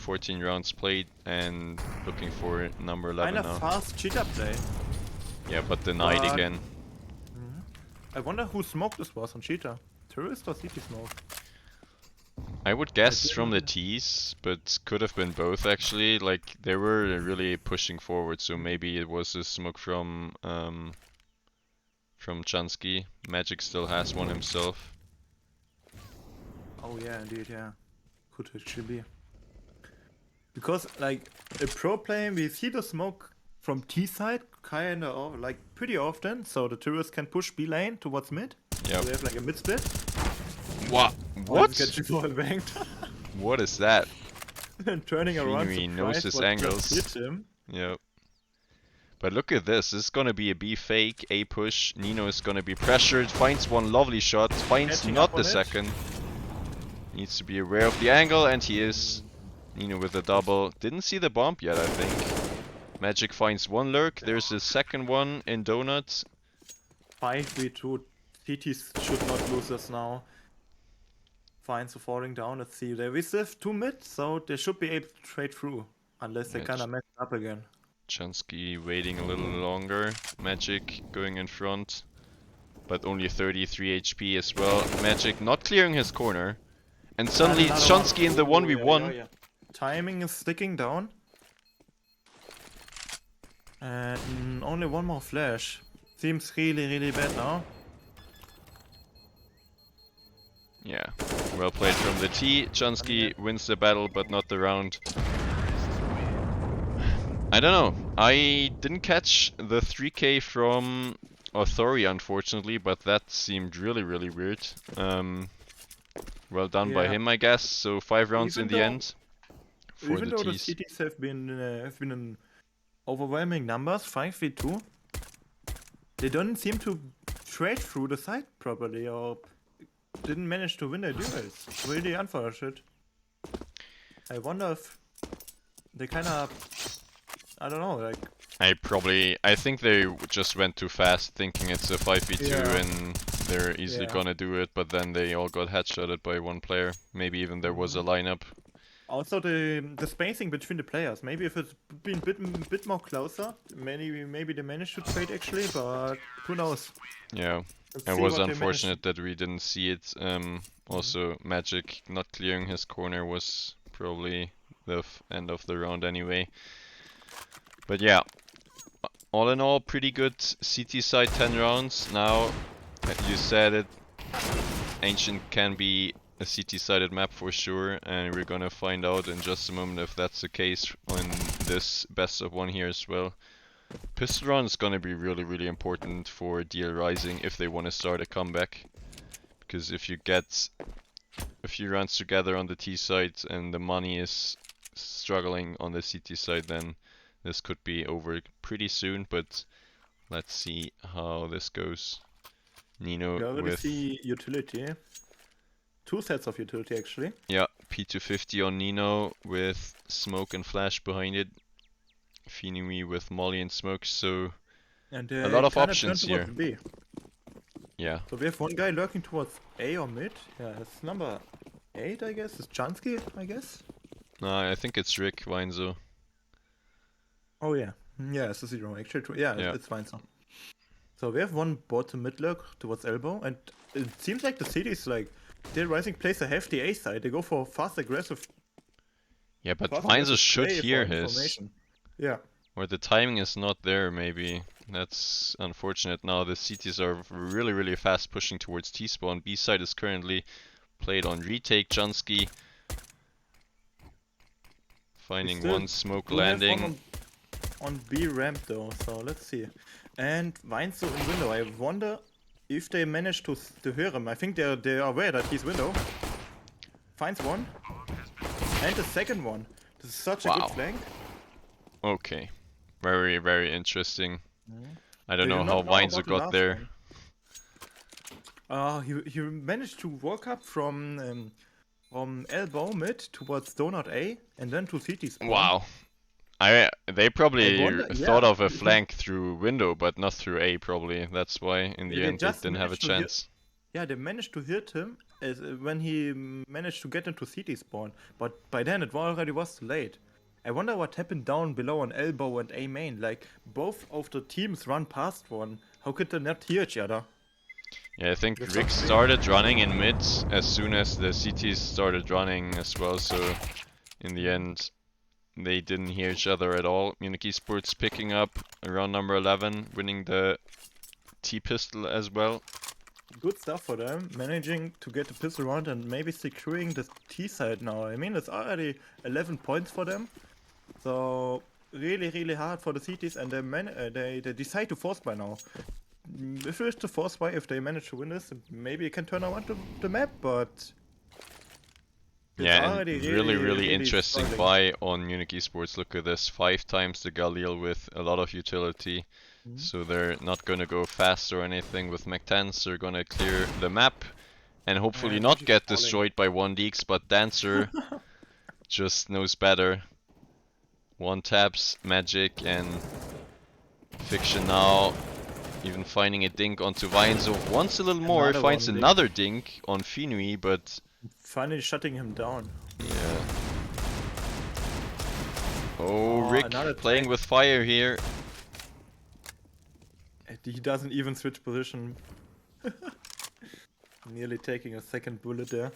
14 rounds played and looking for number 11 Kinda now. fast cheetah play. Yeah, but denied But- again. I wonder who smoke this was on cheetah. Tourist or city smoke? I would guess didn't from the know. T's, but could have been both actually. Like they were really pushing forward, so maybe it was a smoke from Chansky. Magic still has one himself. Oh yeah, indeed, yeah. Could actually be. Because like a pro player, we see the smoke from T side kinda like pretty often, so the tourists can push B lane towards mid. Yep. So we have like a mid split. What? What? Get you for banked. What is that? And turning around, Feeney knows surprised his what angles. just hit him. Yep. But look at this. This is gonna be a B fake, A push. Nino is gonna be pressured. Finds one lovely shot. Finds Catching not up the on it. second. Needs to be aware of the angle, and he is. Nino with a double. Didn't see the bump yet, I think. Magic finds one lurk. There's a second one in Donuts. 5v2. TTs should not lose this now. Fine, so falling down. Let's see. They have 2 mid, so they should be able to trade through. Unless they Yeah, kinda mess up again. Chansky waiting a little longer. Magic going in front. But only 33 HP as well. Magic not clearing his corner. And suddenly Another Chansky in the one. 1v1. Yeah. Timing is sticking down. And only one more flash. Seems really bad now. Yeah, well played from the T. Chansky wins the battle, but not the round. I don't know. I didn't catch the 3k from Authori, unfortunately, but that seemed really weird. Well done by Yeah. him, I guess. So 5 rounds Even in the though- end for Even the though the T's. CTs have been in overwhelming numbers, 5v2, they don't seem to trade through the side properly or didn't manage to win their duels. Really unfortunate. I wonder if they kinda, I don't know, like I think they just went too fast, thinking it's a 5v2 Yeah. and they're easily Yeah. gonna do it, but then they all got headshotted by one player. Maybe even there was a lineup. also the spacing between the players. Maybe if it's been bit more closer, maybe they managed to trade actually, but who knows? Yeah. Let's It see was what they managed. unfortunate that we didn't see it. Also, Magic not clearing his corner was probably the end of the round anyway. But yeah, all in all, pretty good CT side 10 rounds. Now, you said it, Ancient can be a CT-sided map for sure, and we're gonna find out in just a moment if that's the case on this best of 1 here as well. Pistol run is gonna be really important for DL Rising if they want to start a comeback. Because if you get a few rounds together on the T side and the money is struggling on the CT side, then this could be over pretty soon. But let's see how this goes. Nino We already with see utility. 2 sets of utility actually. yeah, P250 on Nino with smoke and flash behind it. Feeney with molly and smoke, so And a lot of kinda options turn here. towards B. Yeah. So we have one guy lurking towards A or mid. Yeah, it's number 8 I guess. It's Chansky, I guess. No, I think it's Rick Weinzo. Oh yeah. Yeah, it's a 0 actually. Yeah, Yeah. it's fine so. So we have one bottom mid lurk towards elbow, and it seems like the city's like Deal Rising plays a hefty A side. They go for fast aggressive. Yeah, but fast Weinzo aggressive should play hear for his. information. Yeah. Or the timing is not there, maybe. That's unfortunate. Now the CTs are really fast pushing towards T-spawn. B side is currently played on retake. Jansky finding still one smoke We have one landing. on B ramp though, so let's see. And Weinzo in window. I wonder if they manage to hear him. I think they are aware that he's window. Finds one. And the second one. This is such a Wow. good flank. Okay. Very interesting. I don't They know do how not know Weinzo about the got last there. one. He managed to walk up from elbow mid towards donut A and then to CT spawn. Wow. They probably wonder- thought yeah. of a flank through window, but not through A probably. That's why in the They end they just didn't have a managed to hear- chance. Yeah, they managed to hit him as when he managed to get into CT spawn, but by then it already was too late. I wonder what happened down below on elbow and A main. Like both of the teams run past one. How could they not hear each other? Yeah, I think That's Rick not fair. started running in mid as soon as the CTs started running as well, so in the end they didn't hear each other at all. Munich eSports picking up around number 11, winning the T-pistol as well. Good stuff for them, managing to get the pistol round and maybe securing the T side now. I mean, it's already 11 points for them. So really hard for the CTs, and they decide to force buy now. If it's the force buy, if they manage to win this, maybe it can turn around the map, but it's Yeah, and already really interesting struggling. buy on Munich eSports. Look at this, 5 times the Galil with a lot of utility. So they're not gonna go fast or anything with Mech-10s. They're gonna clear the map and hopefully And not Fuji's get falling. destroyed by 1Deeks, but Dancer just knows better. One taps Magic and Fiction now. Even finding a dink onto Weinzo. Wants a little more, Another finds one, another dink on Finui, but finally shutting him down. yeah. Oh, Rick another playing tank. with fire here. And he doesn't even switch position. Nearly taking a second bullet there.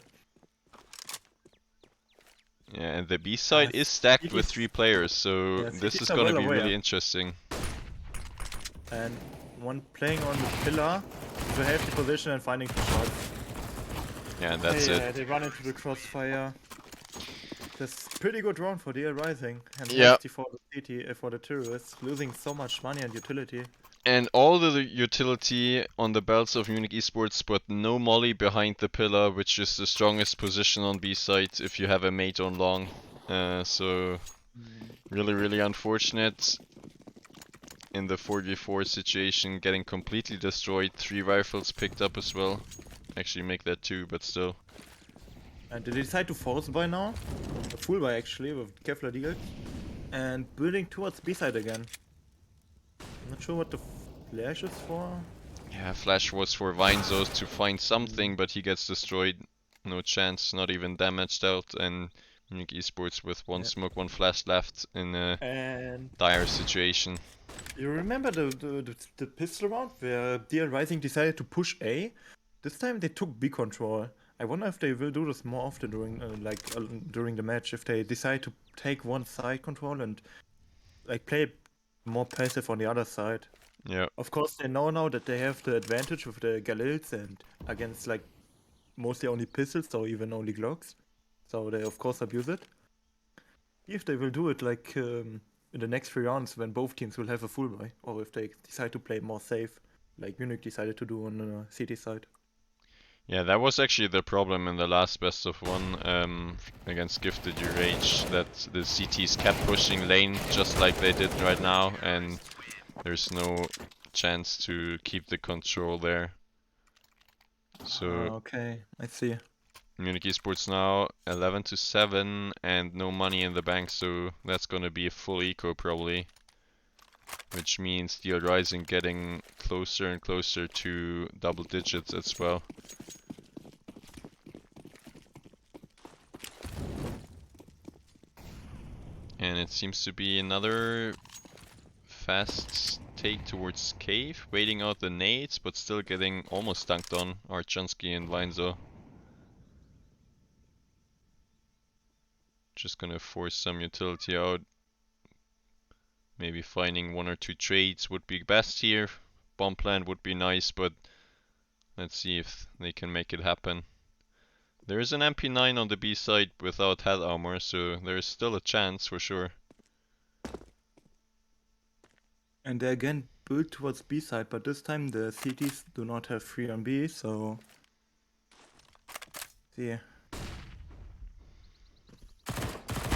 Yeah, and the B side is stacked with CTs 3 players, so yeah, this CTs is are gonna well be aware. really interesting. And one playing on the pillar to have the position and finding the shots. Yeah, and that's it. They run into the crossfire. That's pretty good round for DL Rising. And Yeah. nasty for the CT, for the terrorists, losing so much money and utility. And all the utility on the belts of Munich eSports, but no molly behind the pillar, which is the strongest position on B side if you have a mate on long. So really unfortunate in the 4v4 situation, getting completely destroyed. 3 rifles picked up as well. Actually make that 2, but still. And they decide to force buy now. A full buy actually with Kevlar Deagle. And building towards B side again. Not sure what the flash is for. Yeah, flash was for Weinzos to find something, but he gets destroyed. No chance, not even damaged out. And Munich eSports with 1 smoke, 1 flash left in a And dire situation. you remember the pistol round where DL Rising decided to push A? This time they took B control. I wonder if they will do this more often during the match. If they decide to take one side control and like play more passive on the other side. Yeah. Of course, they know now that they have the advantage with the Galils and against like mostly only pistols or even only Glocks. So they of course abuse it. If they will do it like in the next 3 rounds when both teams will have a full buy, or if they decide to play more safe, like Munich decided to do on the city side. Yeah, that was actually the problem in the last best of 1 against Gifted You Rage, that the CTs kept pushing lane just like they did right now, and there's no chance to keep the control there. So Okay, I see. Munich eSports now 11-7 and no money in the bank, so that's gonna be a full eco probably. Which means DL Rising getting closer and closer to double digits as well. And it seems to be another fast take towards cave, waiting out the nades, but still getting almost dunked on Archansky and Weinzo. Just gonna force some utility out. Maybe finding 1 or 2 trades would be best here. Bomb plant would be nice, but let's see if they can make it happen. There is an MP9 on the B side without head armor, so there is still a chance for sure. And they again build towards B side, but this time the CTs do not have 3 on B, so see.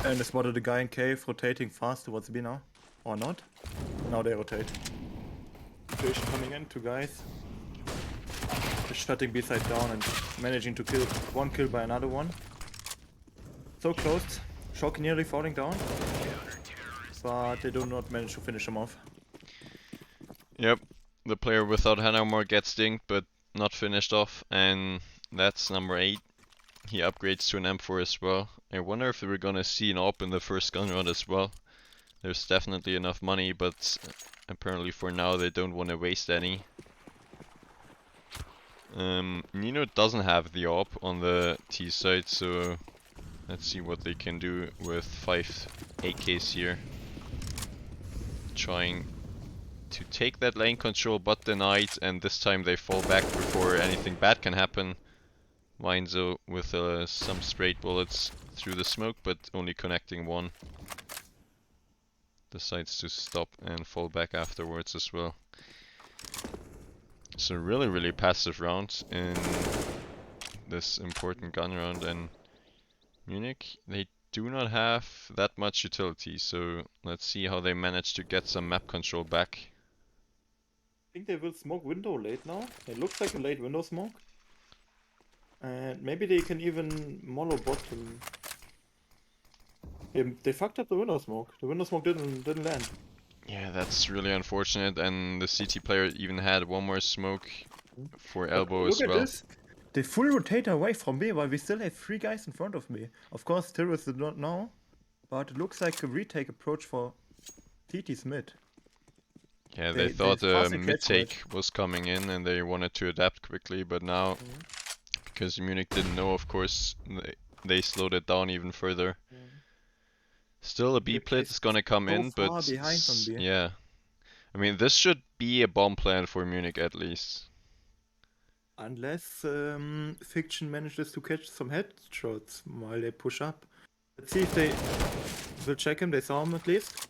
And I spotted a guy in cave rotating fast towards B now. Or not? Now they rotate. Situation coming in, 2 guys. Just shutting B side down and managing to kill 1 kill by another one. So close. Shock nearly falling down. But they do not manage to finish him off. Yep, the player without head armor gets dinked, but not finished off, and that's number 8. He upgrades to an M4 as well. I wonder if we're gonna see an AWP in the first gun round as well. There's definitely enough money, but apparently for now they don't want to waste any. Nino doesn't have the AWP on the T side, so let's see what they can do with 5 AKs here. Trying to take that lane control but denied, and this time they fall back before anything bad can happen. Weinzo with some straight bullets through the smoke, but only connecting one. Decides to stop and fall back afterwards as well. So really passive round in this important gun round, and Munich, they do not have that much utility, so let's see how they manage to get some map control back. I think they will smoke window late now. It looks like a late window smoke. And maybe they can even mollo bottom. They fucked up the window smoke. The window smoke didn't land. Yeah, that's really unfortunate, and the CT player even had one more smoke for elbow as Look well. at this. They full rotate away from me while we still have 3 guys in front of me. Of course, terrorists do not know, but it looks like a retake approach for TT's mid. Yeah, they thought a mid-take was coming in and they wanted to adapt quickly, but now, because Munich didn't know, of course, they slowed it down even further. Still, a B plate is gonna come in, but yeah. I mean, this should be a bomb plan for Munich at least. Unless Fiction manages to catch some headshots while they push up. Let's see if they will check him. They saw him at least.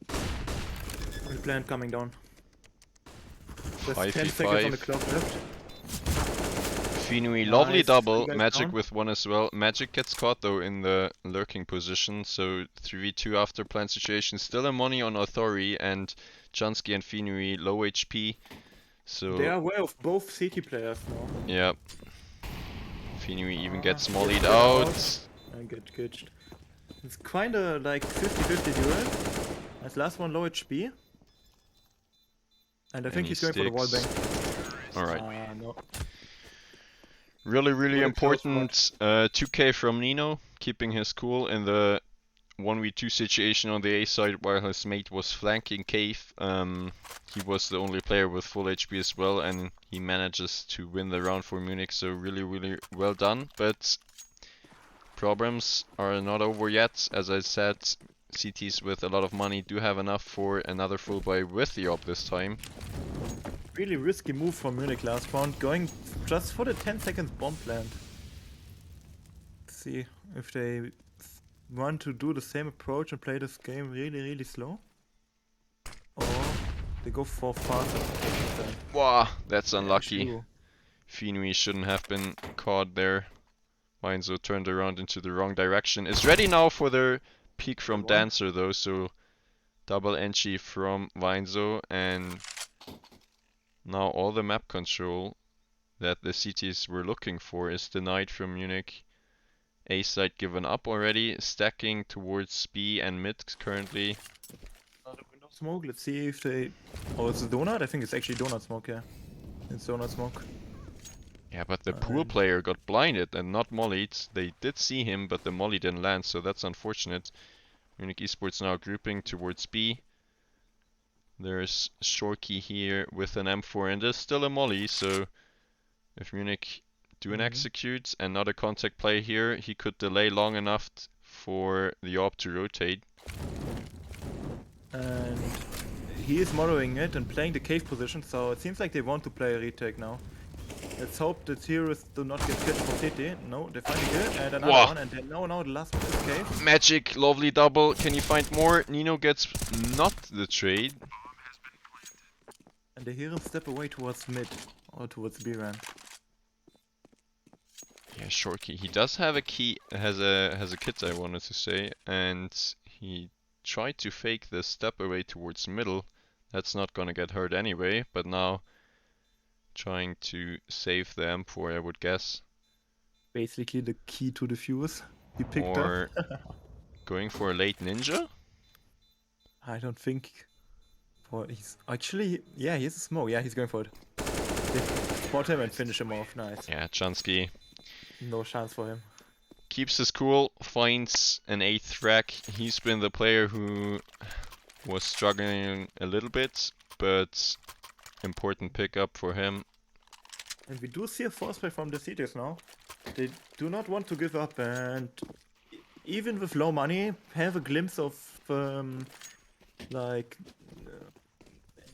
The plant coming down. There's 10 seconds on the clock left. Finui, lovely Nice. double. You guys Magic down? with one as well. Magic gets caught though in the lurking position, so 3v2 after plant situation. Still a money on Authori, and Chansky and Finui low HP. So They are aware of both CT players now. yeah. Finui even gets mollied out. And get catched. It's kinda like 50-50 duel. As last one low HP. And I think he he's going for the wall sticks. bang. Alright. No. Really Really close important 2k from Nino, keeping his cool in the 1v2 situation on the A side while his mate was flanking Cave. He was the only player with full HP as well, and he manages to win the round for Munich, so really well done. But problems are not over yet. As I said, CTs with a lot of money do have enough for another full buy with the op this time. Really risky move from Munich last round, going just for the 10 seconds bomb plant. Let's see if they want to do the same approach and play this game really slow. Or they go for faster. Wow, that's unlucky. Sure. Finui shouldn't have been caught there. Weinzo turned around into the wrong direction. Is ready now for their peek from Dancer though, so double entry from Weinzo, and now all the map control that the CTs were looking for is denied from Munich. A side given up already, stacking towards B and mid currently. Window smoke, let's see if they... Oh, it's a donut? I think it's actually donut smoke, yeah. It's donut smoke. Yeah, but the pool player got blinded and not mollied. They did see him, but the molly didn't land, so that's unfortunate. Munich eSports now grouping towards B. There's Shorky here with an M4, and there's still a molly, so if Munich do an execute and not a contact play here, he could delay long enough for the op to rotate. And he is modeling it and playing the cave position, so it seems like they want to play a retake now. Let's hope the terrorists do not get catched from CT. No, they finally did, and another one, and then now the last one is cave. Magic, lovely double. Can you find more? Nino gets not the trade. And they hear him step away towards mid, or towards B ramp. Yeah, short key. He does have a key, has a kit, I wanted to say, and he tried to fake the step away towards middle. That's not gonna get hurt anyway, but now trying to save the M4, I would guess. Basically the key to the fuse he picked or up. going for a late ninja? I don't think. He's actually, yeah, he's a smoke. Yeah, he's going for it. They spot him and finish him off. Nice. Yeah, Chansky No chance for him. keeps his cool, finds an 8th frag. He's been the player who was struggling a little bit, but important pickup for him. And we do see a force play from the cities now. They do not want to give up, and even with low money, have a glimpse of like.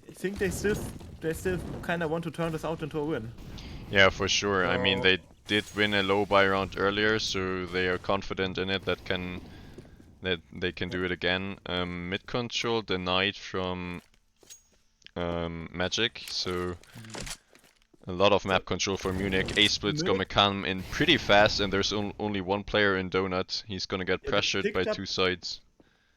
I think they still kind of want to turn this out into a win. Yeah, for sure. I mean, So- they did win a low buy round earlier, so they are confident in it that they can do it again. Mid control denied from Magic, so a lot of map control for Munich. A split's gonna come in pretty fast, and there's only one player in Donut. He's gonna get Yeah, they pressured by picked up- two sides.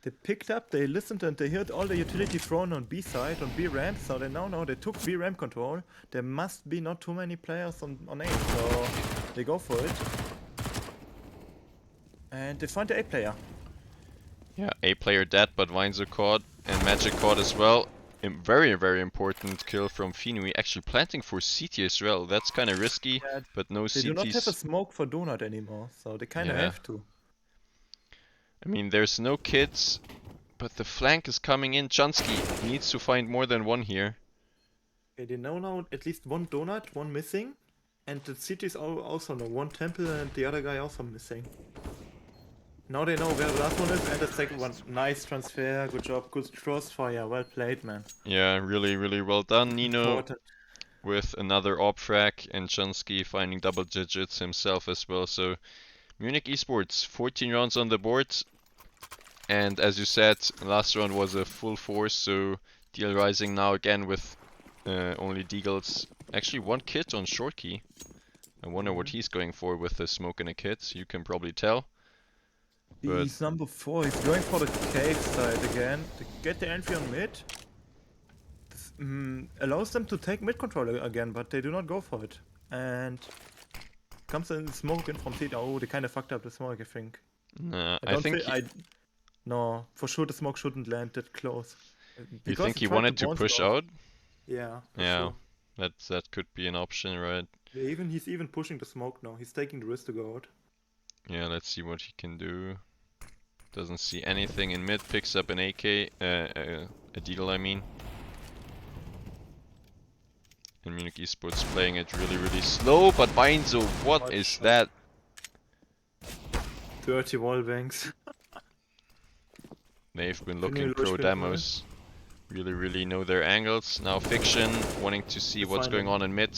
They picked up, they listened, and they heard all the utility thrown on B side, on B ramp, so they now know they took B ramp control. There must be not too many players on A, so they go for it. And they find the A player. Yeah, A player dead, but Vines are caught, and Magic caught as well. A very, very important kill from Finui, actually planting for CT as well. That's kind of risky, Yeah, but no They do not have a CTs. smoke for Donut anymore, so they kind of Yeah. have to. I mean, there's no kids, but the flank is coming in. Chansky needs to find more than one here. Okay, they know now at least one Donut, one missing. And the cities also know one temple and the other guy also missing. Now they know where the last one is and the second one. Nice transfer, good job, good crossfire, well played, man. Yeah, really, really well done. Nino Important. with another op frag, and Chansky finding double digits himself as well. So Munich eSports, 14 rounds on the board. And as you said, last round was a full force, so DL Rising now again with only Deagles. Actually, one kit on short key. I wonder what he's going for with the smoke and a kit. You can probably tell. But He's number 4, he's going for the cave side again to get the entry on mid. This, allows them to take mid control again, but they do not go for it. And comes in smoke in from C. Oh, they kind of fucked up the smoke, I think. nah, I I don't think No, for sure the smoke shouldn't land that close. you Because think he tried wanted to bounce push it off. out. Yeah. for Yeah, sure. that could be an option, right? Yeah, he's even pushing the smoke now. He's taking the risk to go out. Yeah, let's see what he can do. Doesn't see anything in mid. Picks up an AK, a Deagle, I mean. And Munich eSports playing it really, really slow. But Beinzo, what is that? Dirty wall banks. They've been you looking lose pro control? demos. Really, really know their angles. Now Fiction wanting to see what's going on in mid.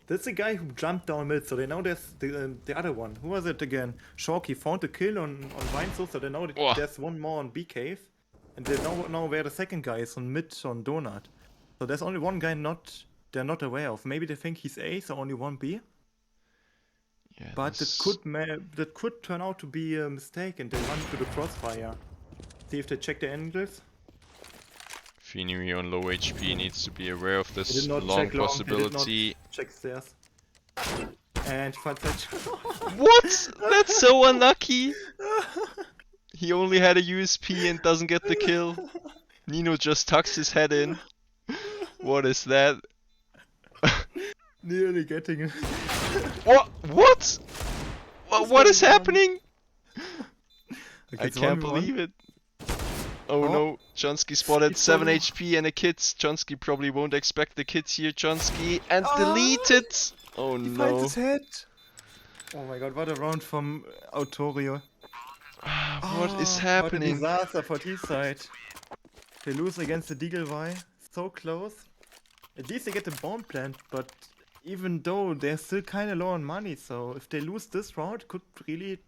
That's the guy who jumped down mid, so they know there's the other one. Who was it again? Sharky found a kill on Weinzel, so they know that Oh. there's one more on B cave. And they know where the second guy is on mid on Donut. So there's only one guy they're not aware of. Maybe they think he's A, so only one B. Yeah, But this- that could turn out to be a mistake and they run to the crossfire. See if they check the angles. Finui on low HP needs to be aware of They this did not long check long, they did not possibility. check stairs. And finds that. What? That's so unlucky. He only had a USP and doesn't get the kill. Nino just tucks his head in. What is that? Nearly getting it. What? What? What is going on? happening? Like, I it's can't 1v1. believe it. Oh Oh. no, Chansky spotted He's 7 probably- HP and a kit. Chansky probably won't expect the kit here. Chansky and Ah! deleted. Oh He finds no. his head. Oh my god, what a round from Autorio. What is What a happening? disaster for T-side. They lose against the Deagle Y. So close. At least they get the bomb plant, but even though they're still kind of low on money, so if they lose this round, it could really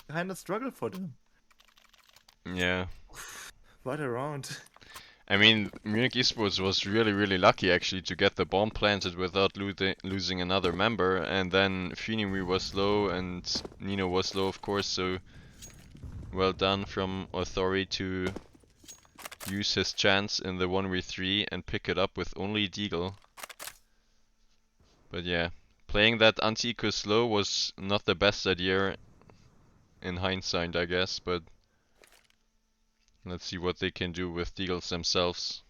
kind of struggle for them. Yeah. What a round. I mean, Munich eSports was really, really lucky actually to get the bomb planted without losing another member, and then Finimi was low and Nino was low, of course, so well done from Authori to use his chance in the 1v3 and pick it up with only Deagle. But yeah, playing that anti-eco slow was not the best idea in hindsight, I guess, but let's see what they can do with Deagles themselves.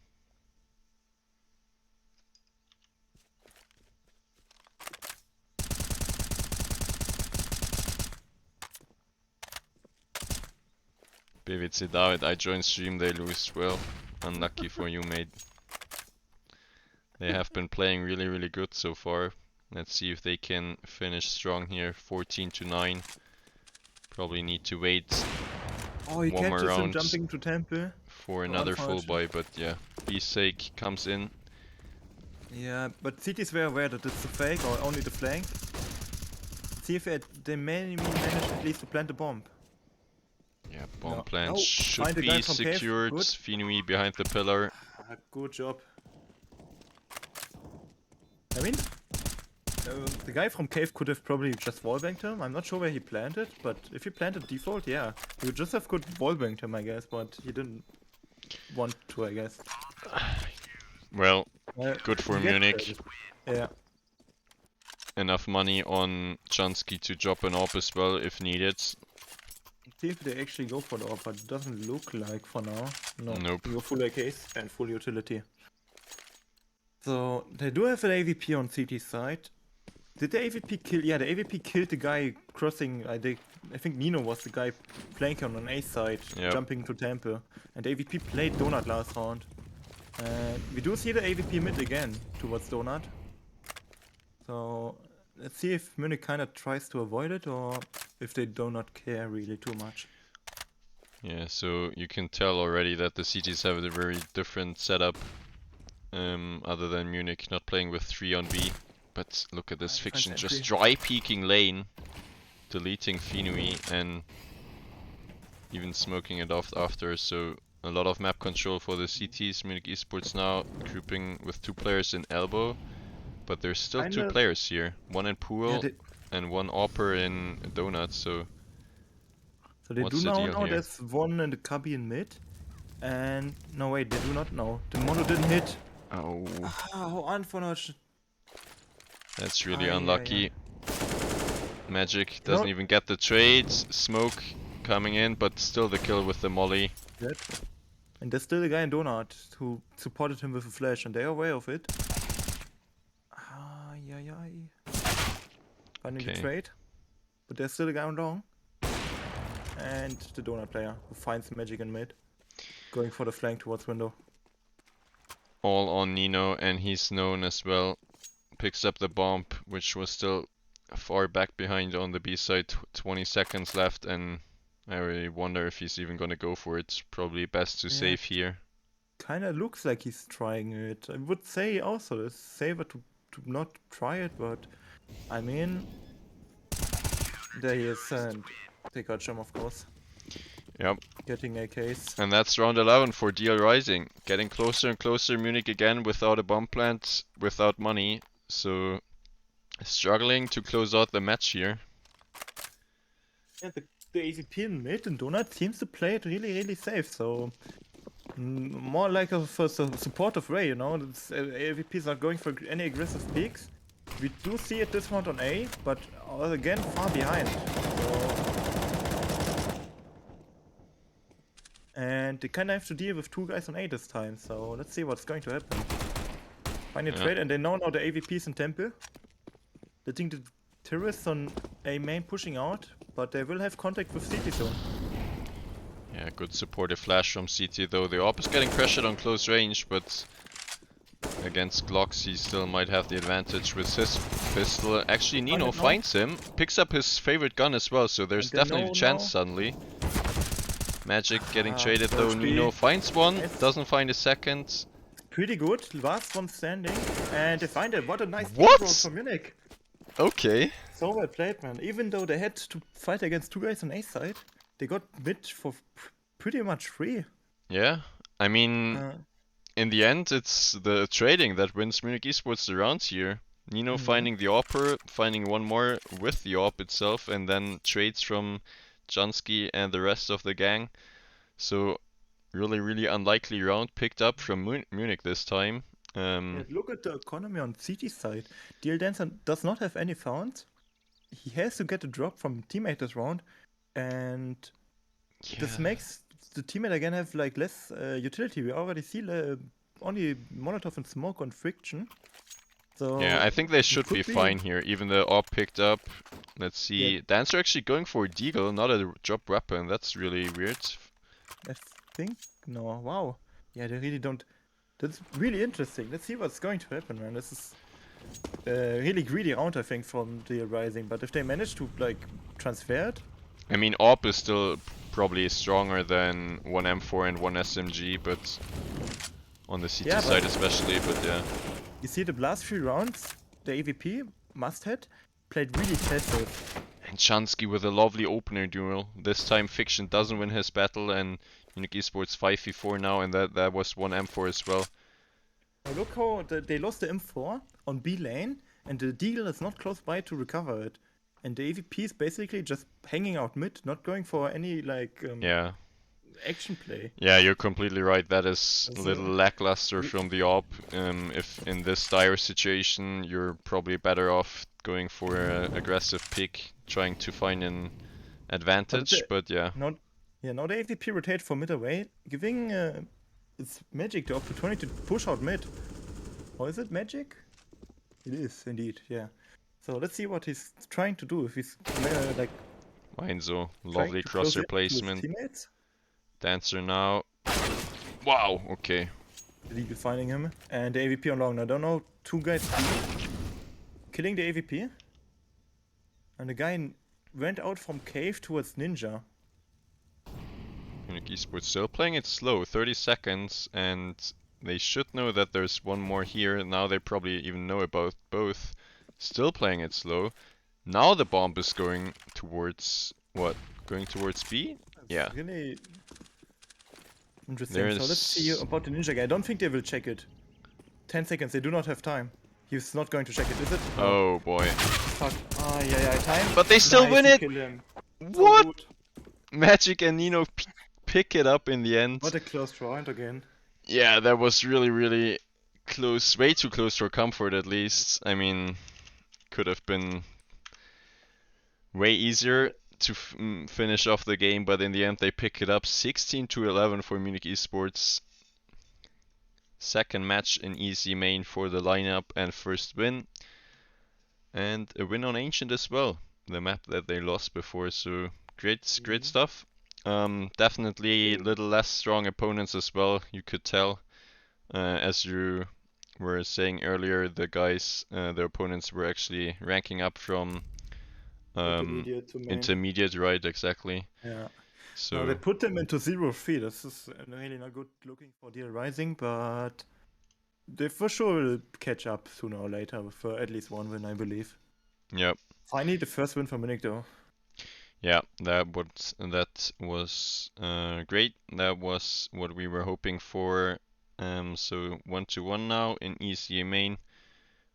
PVC David, I joined stream, they lose. Well, unlucky for you, mate. They have been playing really, really good so far. Let's see if they can finish strong here. 14-9. Probably need to wait Oh, he one more catches him round jumping to temple. for another full unfortunate. buy, but yeah. B-Sake comes in. Yeah, but CT's very aware that it's a fake or only the flank. See if they maybe manage at least to plant a bomb. Yeah, bomb No. plant Oh, should find the guy be from cave. secured. Good. Finui behind the pillar. Good job. I mean, the guy from cave could have probably just wallbanged him. I'm not sure where he planted, but if he planted default, yeah, he would just have good wallbanged him, I guess. But he didn't want to, I guess. Well, Well, good for you get Munich. credit. Yeah. Enough money on Jansky to drop an AWP as well if needed. See if they actually go for the offer. It doesn't look like for now. No. Nope. You go full AKs and full utility. So they do have an AVP on CT side. Did the AVP kill? Yeah, the AVP killed the guy crossing. I think Nino was the guy flanking on A side, Yep. jumping to temple. And the AVP played Donut last round. We do see the AVP mid again towards Donut. So let's see if Munich kind of tries to avoid it or if they do not care really too much. Yeah, so you can tell already that the CTs have a very different setup. Other than Munich not playing with 3 on B. But look at this fiction, Nice just entry. dry peeking lane, deleting Finui and even smoking it off after. So a lot of map control for the CTs. Munich eSports now grouping with 2 players in elbow, but there's still 2 Kinda- players here. One in pool Yeah, and one AWPer in donut. So so they What's do the now deal know here? there's one in the cubby in mid. And no wait, they do not know. The mono didn't hit. oh, How unfortunate. that's really Aye, aye, unlucky. Magic doesn't know- even get the trades. Smoke coming in, but still the kill with the molly. Dead. And there's still a guy in Donut who supported him with a flash, and they are aware of it. Finding the Okay. trade. But there's still a guy on long. And the Donut player who finds Magic in mid. Going for the flank towards window. All on Nino, and he's known as well. Picks up the bomb, which was still far back behind on the B side. 20 seconds left, and I really wonder if he's even gonna go for it. Probably best to Yeah. save here. Kinda looks like he's trying it. I would say also it's safer to not try it, but I mean, there he is, and they got him, of course. Yep. Getting AKs. And that's round 11 for DL Rising. Getting closer and closer. Munich again without a bomb plant, without money. So struggling to close out the match here. Yeah, the AVP in mid and Donut seems to play it really, really safe. So more like a first supportive way, you know. AVPs are going for any aggressive peaks. We do see it this round on A, but again far behind. And they kind of have to deal with 2 guys on A this time. So let's see what's going to happen. Find a Yeah. trade, and they know now the AVPs in temple. They think the terrorists on A main pushing out, but they will have contact with CT soon. Yeah, good supportive flash from CT though. The AWP is getting pressured on close range, but against Glocks he still might have the advantage with his pistol. Actually, Nino no. finds him, picks up his favorite gun as well, so there's And they definitely know a chance now. suddenly. Magic getting Ah, traded though. first Nino B. finds one, Nice. doesn't find a second. Pretty good, last one standing, and they find it. What a nice What? round from Munich. Okay. So well played, man. Even though they had to fight against 2 guys on A side, they got mid for pretty much free. Yeah. I mean, in the end, it's the trading that wins Munich eSports the rounds here. Nino finding the AWPer, finding one more with the AWP itself, and then trades from Jansky and the rest of the gang. So, really, really unlikely round picked up from Munich this time. Yeah, look at the economy on CT side. DL Dancer does not have any founds. He has to get a drop from teammate this round, and this makes the teammate again have like less utility. We already see only Molotov and Smoke on Friction. So Yeah, I think they should could be be- fine here. Even the AWP picked up. Let's see. Yeah. Dancer actually going for a deagle, not a drop weapon. That's really weird. I think. No, wow. Yeah, they really don't. That's really interesting. Let's see what's going to happen, man. This is a really greedy round, I think, from the Rising. But if they manage to like transfer it, I mean, AWP is still probably stronger than one M4 and one SMG, but on the CT Yeah, but- side especially, but yeah. you see the last 3 rounds, the AVP must had played really passive. And Chansky with a lovely opener duel. This time Fiction doesn't win his battle, and Munich Esports 5v4 now, and that was one M4 as well. Now look how they lost the M4 on B lane, and the Deagle is not close by to recover it. And the AVP is basically just hanging out mid, not going for any like Yeah. action play. Yeah, you're completely right. That is a That's little lackluster from the AWP. If in this dire situation, you're probably better off going for an aggressive pick, trying to find an advantage. But yeah, Now the AVP rotate for mid away, giving its Magic the opportunity to push out mid. Or is it Magic? It is indeed, yeah. So let's see what he's trying to do. If he's like Mainzo, trying lovely to close crosser it to his placement. teammates. Dancer now. Wow. Okay. The Deagle finding him, and the AVP on long. I don't know. 2 guys killing the AVP, and the guy went out from cave towards Ninja. Munich Esports still playing it slow, 30 seconds, and they should know that there's one more here. Now they probably even know about both. Still playing it slow. Now the bomb is going towards what? Going towards B? Yeah. Really interesting. There's- So let's see about the Ninja guy. I don't think they will check it. 10 seconds. They do not have time. He's not going to check it, is it? Oh boy. Fuck. Ah, yeah, time. But they still Nice, win you it! kill him. So What? good. Magic and Nino pick it up in the end. What a close round again. Yeah, that was really, really close. Way too close for comfort, at least. I mean, could have been way easier to finish off the game, but in the end they pick it up 16-11 for Munich Esports. Second match in ESEA main for the lineup and first win. And a win on Ancient as well, the map that they lost before, so great stuff. Definitely a little less strong opponents as well, you could tell. As you were saying earlier, the guys, their opponents were actually ranking up from Intermediate to main. intermediate, right? Exactly. Yeah. So Now they put them into 0-3. This is really not good looking for DL Rising, but they for sure will catch up sooner or later with at least one win, I believe. yep. Finally, the first win for Munich, though. Yeah, that was great. That was what we were hoping for. So 1-1 now in ESEA main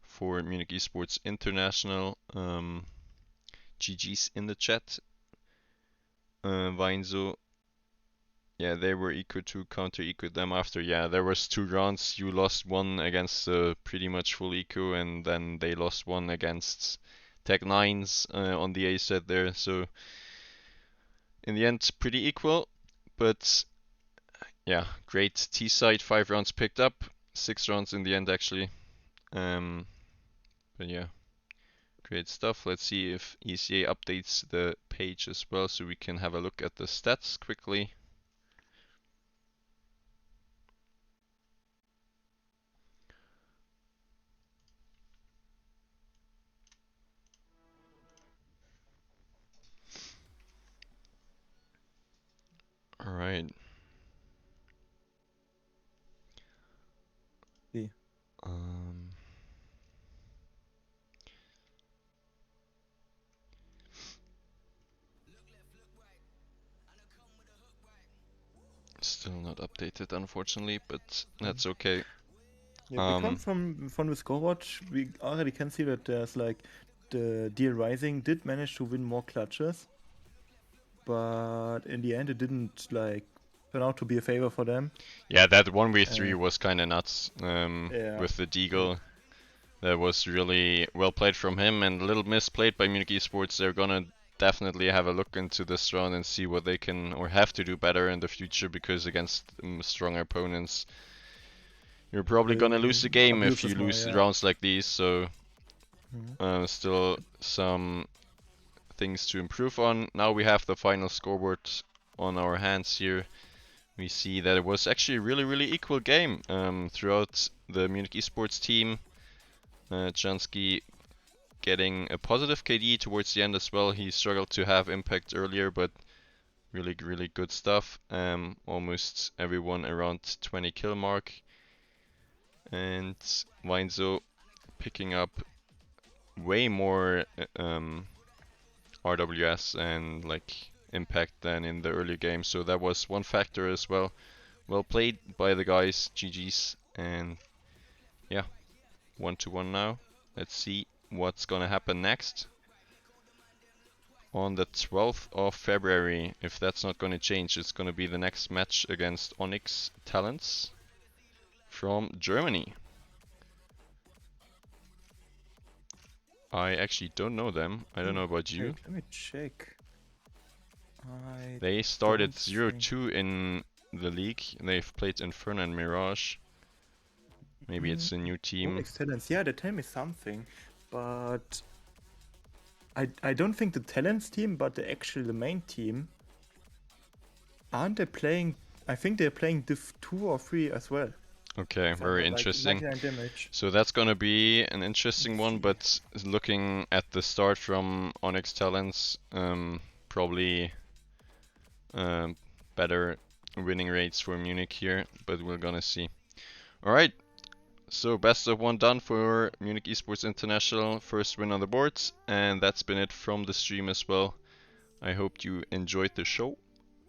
for Munich Esports International. GG's in the chat. Weinzo. Yeah, they were equal to counter-equal them after. Yeah, there was 2 rounds. You lost one against pretty much full eco, and then they lost one against Tech9s on the A set there. So in the end, pretty equal. But yeah, great T side. 5 rounds picked up, 6 rounds in the end actually. But yeah, great stuff. Let's see if ESEA updates the page as well, so we can have a look at the stats quickly. All right. Yeah. Still not updated, unfortunately, but that's okay. Yeah, we come from the scoreboard. We already can see that there's like the DL Rising did manage to win more clutches, but in the end it didn't like turn out to be a favor for them. Yeah, that 1v3 was kind of nuts Yeah. with the Deagle. That was really well played from him and a little misplayed by Munich Esports. They're gonna definitely have a look into this round and see what they can or have to do better in the future, because against stronger opponents you're probably gonna lose the game if you lose rounds like these. So still some things to improve on. Now we have the final scoreboard on our hands here. we see that it was actually a really equal game throughout the Munich eSports team. Jansky getting a positive KD towards the end as well. He struggled to have impact earlier, but really good stuff. Almost everyone around 20 kill mark. And Weinzo picking up way more RWS and like impact than in the earlier game, so that was one factor as well. Well played by the guys, GG's, and yeah, 1-1 now. Let's see what's gonna happen next on the 12th of February. If that's not gonna change, it's gonna be the next match against Onyx Talents from Germany. I actually don't know them. I don't know about you. Wait, let me check. They started don't think- 0-2 in the league. They've played Inferno and Mirage. Maybe it's a new team. Onyx Talents, yeah, they tell me something, but I don't think the Talents team, but the main team. Aren't they playing? I think they're playing Div 2 or 3 as well. Okay, very Like interesting. 99 damage. So that's gonna be an interesting one, but looking at the start from Onyx Talents, probably better winning rates for Munich here, but we're gonna see. Alright, so best of one done for Munich Esports International, first win on the boards, and that's been it from the stream as well. I hope you enjoyed the show,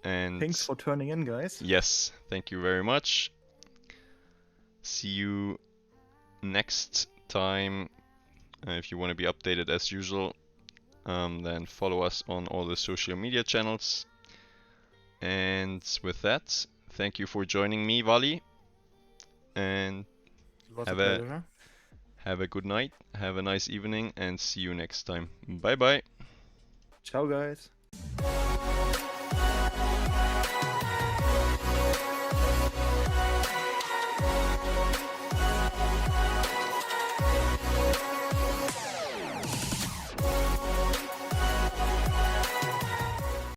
and Thanks for turning in, guys. yes, thank you very much. See you next time. If you want to be updated as usual, then follow us on all the social media channels. And with that, thank you for joining me, Vali. And It was have a a- pleasure. have a good night, have a nice evening, and see you next time. Bye bye. Ciao, guys.